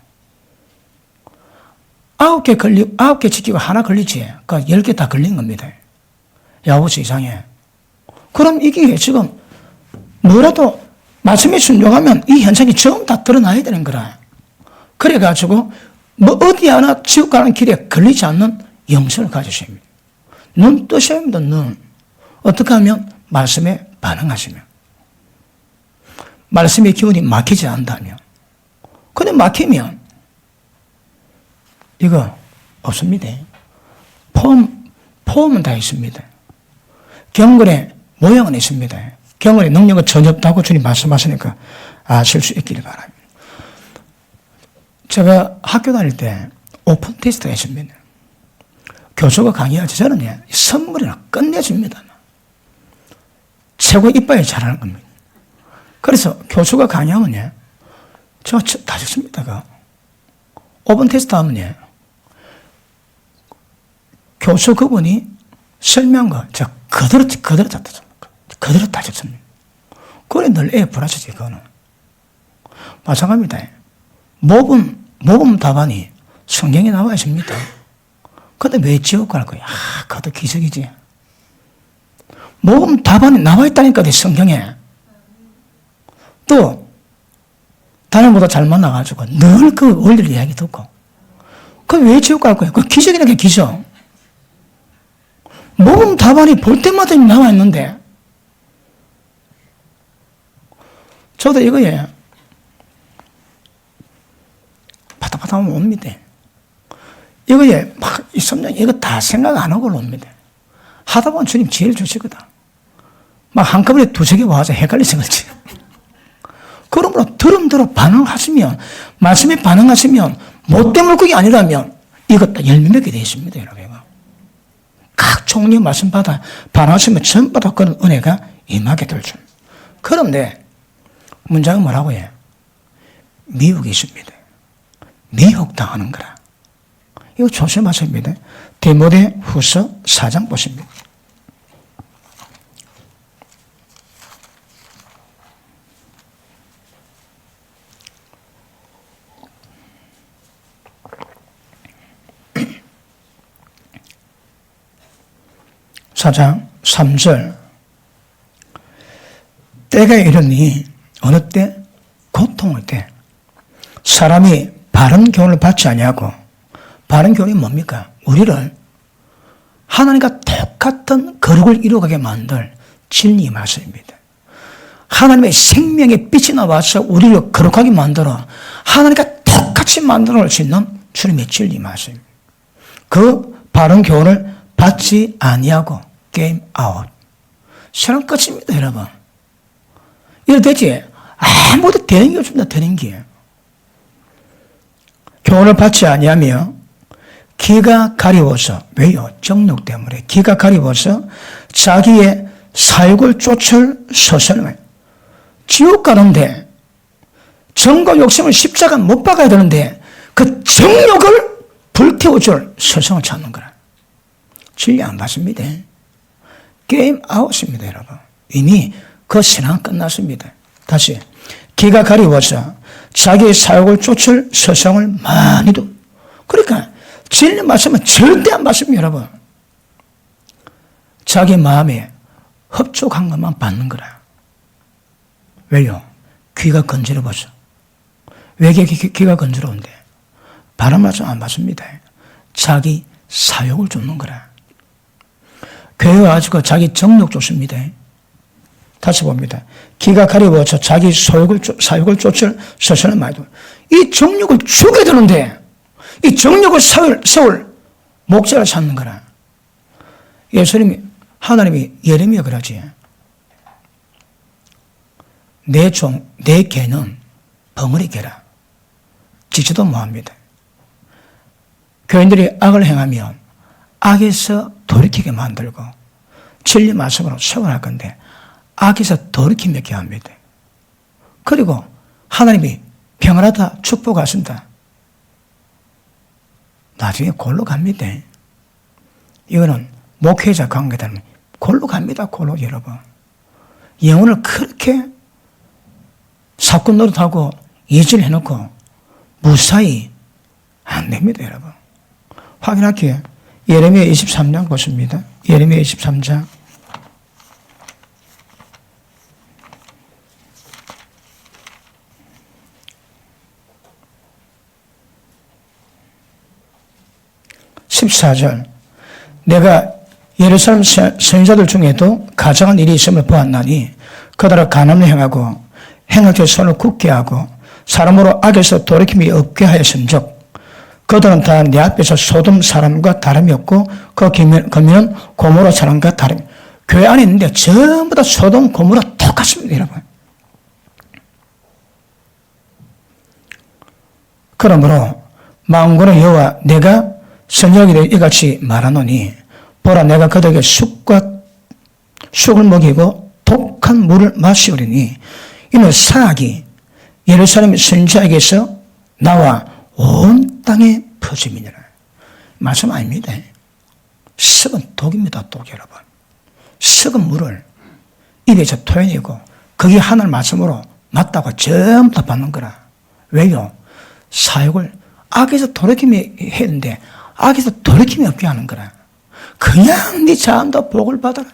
9개 지키고 하나 걸리지. 그러니까 10개 다 걸린 겁니다. 야고보서 2장에. 그럼 이게 지금 뭐라도 말씀에 순종하면 이 현상이 전부 다 드러나야 되는 거라. 그래가지고 뭐 어디 하나 지옥 가는 길에 걸리지 않는 영성을 가지셔야 합니다. 눈 뜨셔야 합니다. 눈. 어떻게 하면 말씀에 반응하시면. 말씀의 기운이 막히지 않다면. 근데 막히면 이거 없습니다. 폼은 다 있습니다. 경건의 모양은 있습니다. 경건의 능력은 전혀 없다고 주님 말씀하시니까 아실 수 있기를 바랍니다. 제가 학교 다닐 때 오픈 테스트가 있습니다. 교수가 강의하지 저는 선물이나 끝내줍니다. 최고 이빨이 잘하는 겁니다. 그래서 교수가 강의하면 제가 다 적습니다. 오픈 테스트 하면 교수 그분이 설명한 거 제가 그대로 다 적습니다. 그래 늘 애 불안하지 그거는. 마찬가지입니다. 모범 답안이 성경에 나와 있습니다. 근데 왜 지옥 갈 거야? 그것도 기적이지. 모범 답안이 나와 있다니까, 성경에. 또, 다른보다 잘 만나가지고 늘 그 원리를 이야기 듣고. 그럼 왜 지옥 갈 거야? 그 기적이라는 게 기적. 모범 답안이 볼 때마다 나와 있는데, 저도 이거에 바닥바닥 하면 옵니다. 이거에 막 있으면 이거 다 생각 안 하고 옵니다. 하다 보면 주님 지혜를 주시거든. 막 한꺼번에 두세 개 와서 헷갈려서 그렇지. 그러므로 들음대로 반응하시면, 말씀에 반응하시면, 못된 물고기 아니라면 이것 다 열매 맺게 되어 있습니다, 여러분. 각 종류의 말씀 받아 반응하시면 전부 다 그런 은혜가 임하게 될 줄. 그런데 문장은 뭐라고 해요? 미혹이 있습니다. 미혹당하는 거라. 이거 조심하셔야 합니다. 디모데 후서 4장 보십니다. 사장 3절 때가 이르니 어느 때? 고통의 때. 사람이 바른 교훈을 받지 아니하고, 바른 교훈이 뭡니까? 우리를 하나님과 똑같은 거룩을 이루어가게 만들 진리의 말씀입니다. 하나님의 생명의 빛이 나와서 우리를 거룩하게 만들어 하나님과 똑같이 만들어 올 수 있는 주님의 진리의 말씀입니다. 그 바른 교훈을 받지 아니하고 게임 아웃. 실험 끝입니다, 여러분. 이래 되지? 아무도 되는 게 없습니다, 되는 게. 교훈을 받지 아니하며 기가 가리워서, 왜요? 정욕 때문에 기가 가리워서 자기의 사욕을 쫓을 서슬매. 지옥 가는데 정과 욕심을 십자가 못 박아야 되는데 그 정욕을 불태워줄 서성을 찾는 거라. 진리 안 받습니다. 게임 아웃입니다, 여러분. 이미 그 신앙 끝났습니다. 다시. 기가 가리워서 자기의 사욕을 쫓을 서성을 많이도. 그러니까 진리 말씀은 절대 안 받습니다, 여러분. 자기 마음에 흡족한 것만 받는 거라. 왜요? 귀가 건드려버서. 왜 귀가 건드려운데? 바른 말씀 안 받습니다. 자기 사욕을 쫓는 거라. 교회 와가지고 자기 정욕 쫓습니다. 다시 봅니다. 기가 가리워서 자기 사욕을 쫓을 서서는 말도. 이 정욕을 죽여야 되는데, 이 정욕을 세울 목자를 찾는 거라. 하나님이 예레미야 그러지. 내 개는 벙어리 개라. 지지도 못합니다. 교인들이 악을 행하면 악에서 돌이키게 만들고 진리 말씀으로 세워날 건데 악에서 돌이키게 합니다. 그리고 하나님이 평안하다 축복하신다. 나중에 골로 갑니다. 이거는 목회자 관계다면 골로 갑니다. 골로 여러분. 영혼을 그렇게 사건 노릇하고 이질해놓고 무사히 안 됩니다. 여러분. 확인할게요. 예레미야 23장 보십니다. 예레미야 23장 14절. 내가 예루살렘 선지자들 중에도 가장한 일이 있음을 보았나니 그들은 간음을 행하고 행악의 손을 굳게 하고 사람으로 악에서 돌이킴이 없게 하였은즉 그들은 다 내 앞에서 소돔 사람과 다름이 없고 그 거민은 고모라 사람과 다름이. 교회 안에 있는데 전부 다 소돔 고모라 똑같습니다, 여러분. 그러므로 만군의 여호와 내가 선지자에게 이같이 말하노니 보라 내가 그들에게 쑥을 먹이고 독한 물을 마시오리니 이는 사악이 예루살렘 선지자에게서 나와 온 땅에 퍼짐이니라. 말씀 아닙니다. 썩은 독입니다. 독 여러분. 썩은 물을 입에서 토해내고 그게 하늘 말씀으로 맞다고 전부 다 받는 거라. 왜요? 사욕을 악에서 돌이킴이 했는데 악에서 돌이킴이 없게 하는 거라. 그냥 네 자음도 복을 받아라.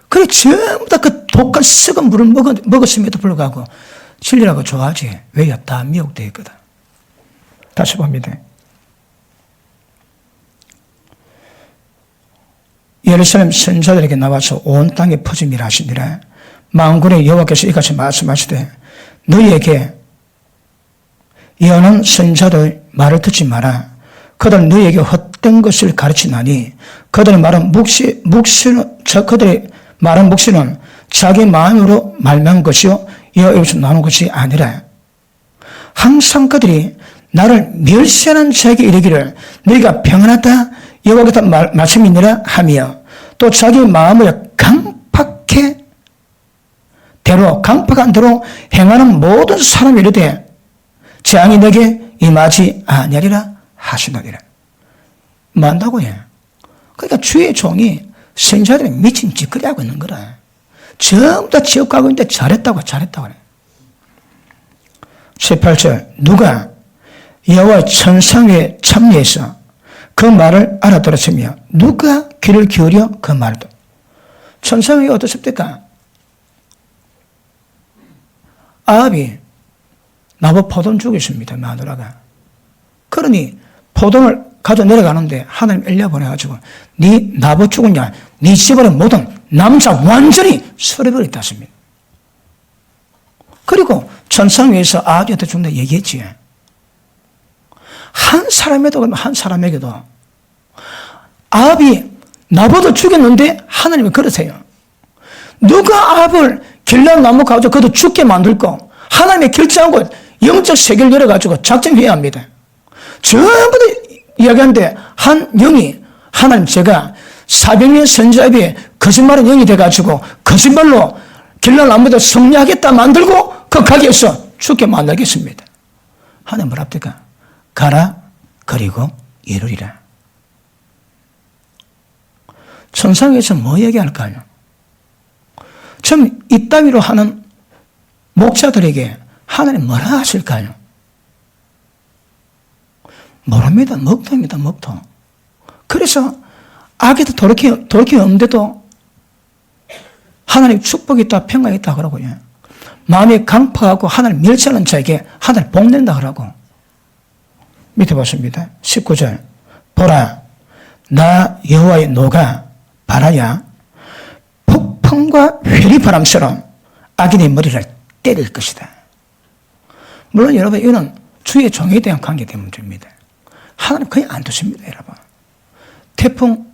그래 전부 다 그 독한 썩은 물을 먹었음에도 불구하고 진리라고 좋아하지. 왜요? 다 미혹되어 있거든. 다시 봅니다. 예루살렘 선지자들에게 나와서 온 땅에 퍼짐이라 하시니라. 만군의 여호와께서 이같이 말씀하시되 너희에게 예언한 선지자들 말을 듣지 마라. 그들은 너희에게 헛된 것을 가르치나니 그들의 말은 그들의 말한 묵시는 자기 마음으로 말한 것이요 여호와께서 나눈 것이 아니라. 항상 그들이 나를 멸시하는 자에게 이르기를 너희가 평안하다 여호와께서 말씀이니라 하며 또 자기 마음을 강팍한 대로 행하는 모든 사람이 이르되 재앙이 너에게 임하지 아니하리라 하시느니라. 뭐 한다고요? 그러니까 주의 종이 선지자들이 미친 짓거리 하고 있는 거라. 전부 다 지옥 가고 있는데 잘했다고 그래. 18절 누가 여호와의 천상에 참여해서 그 말을 알아들었으며 누가 귀를 기울여 그 말도. 천상에 어떻습니까? 아합이 나보고 포도를 죽였습니다. 마누라가. 그러니 포도를 가져 내려가는데 하나님 엘리야 보내가지고 네 나보 죽었냐? 네 집안의 모든 남자 완전히 쓸어버렸다 했습니다. 그리고 천상 위에서 아합한테 죽는다 얘기했지. 한 사람에게도 아합이 나보다 죽였는데 하나님은 그러세요. 누가 아합을 길란 나무 가지고 그도 죽게 만들고 하나님의 결정하고 영적 세계를 열어가지고 작전해야 합니다. 전부 다 이야기하는데 한 영이 하나님 제가 400년 선지자에게 거짓말은 영이 돼가지고 거짓말로 길란 나무에다 성리하겠다 만들고 그 가게에서 죽게 만들겠습니다. 하나님 뭐랍니까? 가라 그리고 이루리라. 선상에서 뭐 얘기할까요? 좀 이따위로 하는 목자들에게 하나님 뭐라 하실까요? 모릅니다. 먹통입니다. 먹통. 그래서 악에도 돌이킴이 없는데도 하나님 축복이 있다, 평강이 있다 그러고요. 마음이 강팍하고 하나님 멸시하는 자에게 하나님 복낸다 그러고. 밑에 보십니다. 19절. 보라, 나 여호와의 노가 바라야 폭풍과 회리바람처럼 악인의 머리를 때릴 것이다. 물론 여러분 이거는 주의 종에 대한 관계 때문입니다. 하나님 거의 안 두십니다. 여러분. 태풍,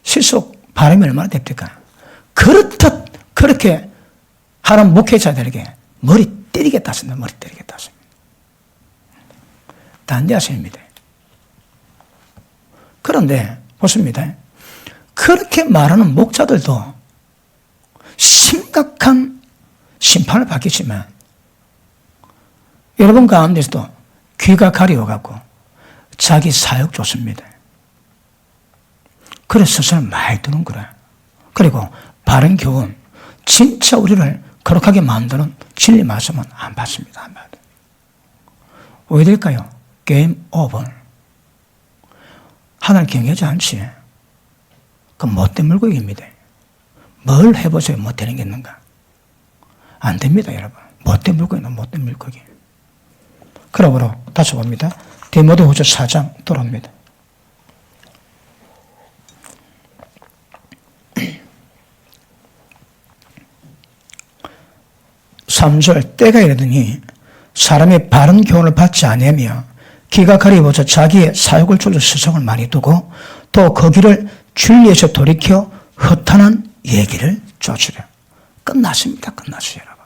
실속, 바람이 얼마나 됩니까? 그렇듯 그렇게 하는 목회자들에게 머리 때리겠다 하십니다. 머리 때리겠다 하십니다. 단대하십니다. 그런데 보십니다. 그렇게 말하는 목자들도 심각한 심판을 받겠지만 여러분 가운데서도 귀가 가려워갖고 자기 사역 좋습니다. 그래서 스스로 많이 드는 거라. 그리고 바른 교훈, 진짜 우리를 거룩하게 만드는 진리 말씀은 안 받습니다. 안 받아요. 왜 될까요? 게임 오버. 하나님 경외하지 않지. 그 못된 물고기입니다. 뭘 해보세요. 못 되는 게 있는가? 안 됩니다, 여러분. 못된 물고기는 못된 물고기. 그러므로 다시 봅니다. 디모데후서 4장 돌아옵니다. 3절 때가 이르더니 사람이 바른 교훈을 받지 아니하며 귀가 가리워져 자기의 사욕을 쫓아 스승을 많이 두고 또 그 길을 진리에서 돌이켜 허탄한 얘기를 쫓으려. 끝났습니다. 끝났어요, 여러분.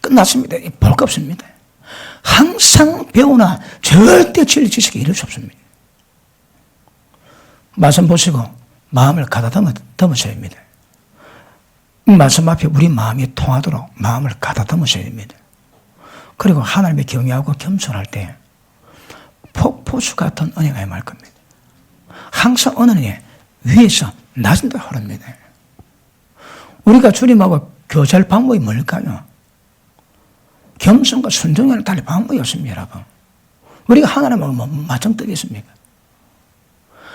끝났습니다. 볼 거 없습니다. 항상 배우나 절대 진리 지식이 이룰 수 없습니다. 말씀 보시고 마음을 가다듬으셔야 됩니다. 말씀 앞에 우리 마음이 통하도록 마음을 가다듬으셔야 됩니다. 그리고 하나님의 경외하고 겸손할 때 폭포수 같은 은혜가 임할 겁니다. 항상 은혜는 위에서 낮은 데로 흐릅니다. 우리가 주님하고 교제할 방법이 뭘까요? 겸손과 순종을 달리 방법이 없습니다, 여러분. 우리가 하나님하고 뭐 맞짱뜨겠습니까?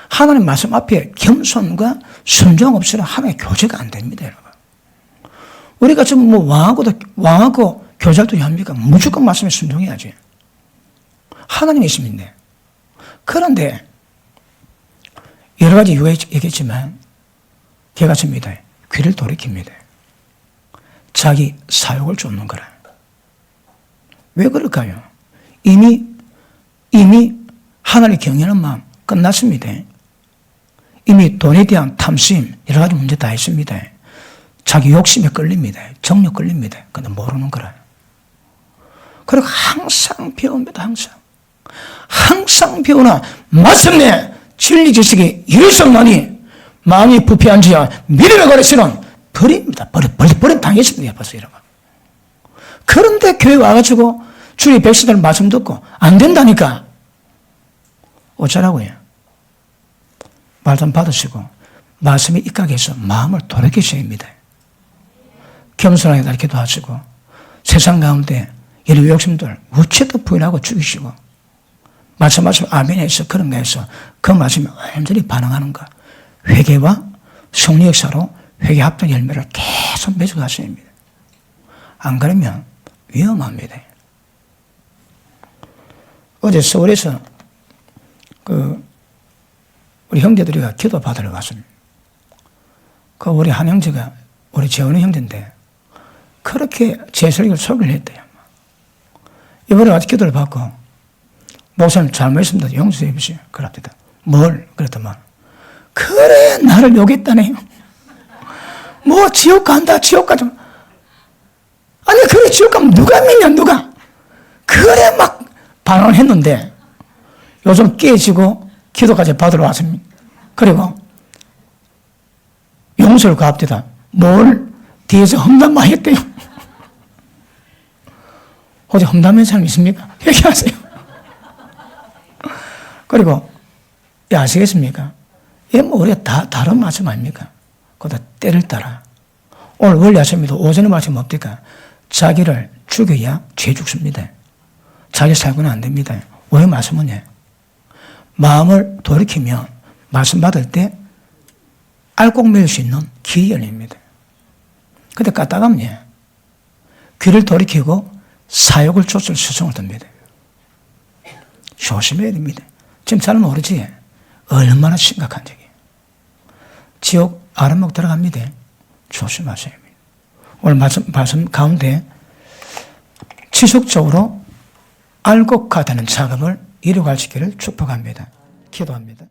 하나님 말씀 앞에 겸손과 순종 없이는 하나님의 교제가 안 됩니다, 여러분. 우리가 지금 뭐 왕하고 교제할 때 합니까? 무조건 말씀에 순종해야지. 하나님이십니다. 그런데 여러 가지 이유가 있겠지만 개같습니다. 귀를 돌이킵니다. 자기 사욕을 쫓는 거라. 왜 그럴까요? 이미 하나님을 경외하는 마음 끝났습니다. 이미 돈에 대한 탐심 여러 가지 문제 다 있습니다. 자기 욕심에 끌립니다. 정욕 끌립니다. 근데 모르는 거라. 그리고 항상 배웁니다. 항상 배우나 마침내 진리 지식이 이루셨나니 마음이 부패한지야 미래를 가르치는 버립니다. 버림 당했습니다. 벌써 여러분. 그런데 교회 와가지고 주의 백성들 말씀 듣고 안 된다니까 어쩌라고요? 말 좀 받으시고 말씀에 입각해서 마음을 돌이키셔야 합니다. 겸손하게 날 기도하시고 세상 가운데 이런 욕심들 우체도 부인하고 죽이시고 말씀하시면 아멘해서 그런가 해서 그 말씀에 완전히 반응하는가. 회개와 성리 역사로 회개 합당 열매를 계속 맺어가셔야 합니다. 안 그러면 위험합니다. 어제 서울에서 우리 형제들이가 기도 받으러 갔습니다. 우리 한 형제가 우리 재원의 형제인데 그렇게 제 설교를 소개를 했대요. 이번에 와서 기도를 받고 목사님 잘못했습니다. 용서해 주세요. 그럽니다. 뭘? 그랬더만 그래 나를 욕했다네요. 뭐 지옥 간다 지옥 가자. 아니 그래 지옥 가면 누가 믿냐 누가. 그래 막 반응을 했는데 요즘 깨지고 기도까지 받으러 왔습니다. 그리고 용서를 구합니다. 뭘? 뒤에서 험담만 했대요. 어제 험담한 사람 있습니까? 얘기하세요. 그리고 아시겠습니까? 이게 뭐 우리가 다 다른 말씀 아닙니까? 그다 때를 따라. 오늘 원리 아침에도 오전에 말씀 뭡니까? 자기를 죽여야 죄 죽습니다. 자기 살고는 안 됩니다. 왜 말씀은요? 마음을 돌이키면 말씀 받을 때 알곡 매일 수 있는 길이 열립니다. 근데 까딱하면 귀를 돌이키고 사욕을 쫓을 수성을 듭니다. 조심해야 됩니다. 지금 잘 모르지? 얼마나 심각한지. 지옥 아랫목 들어갑니다. 조심하셔야 합니다. 오늘 말씀 가운데 지속적으로 알곡화되는 작업을 이루어갈 수 있기를 축복합니다. 기도합니다.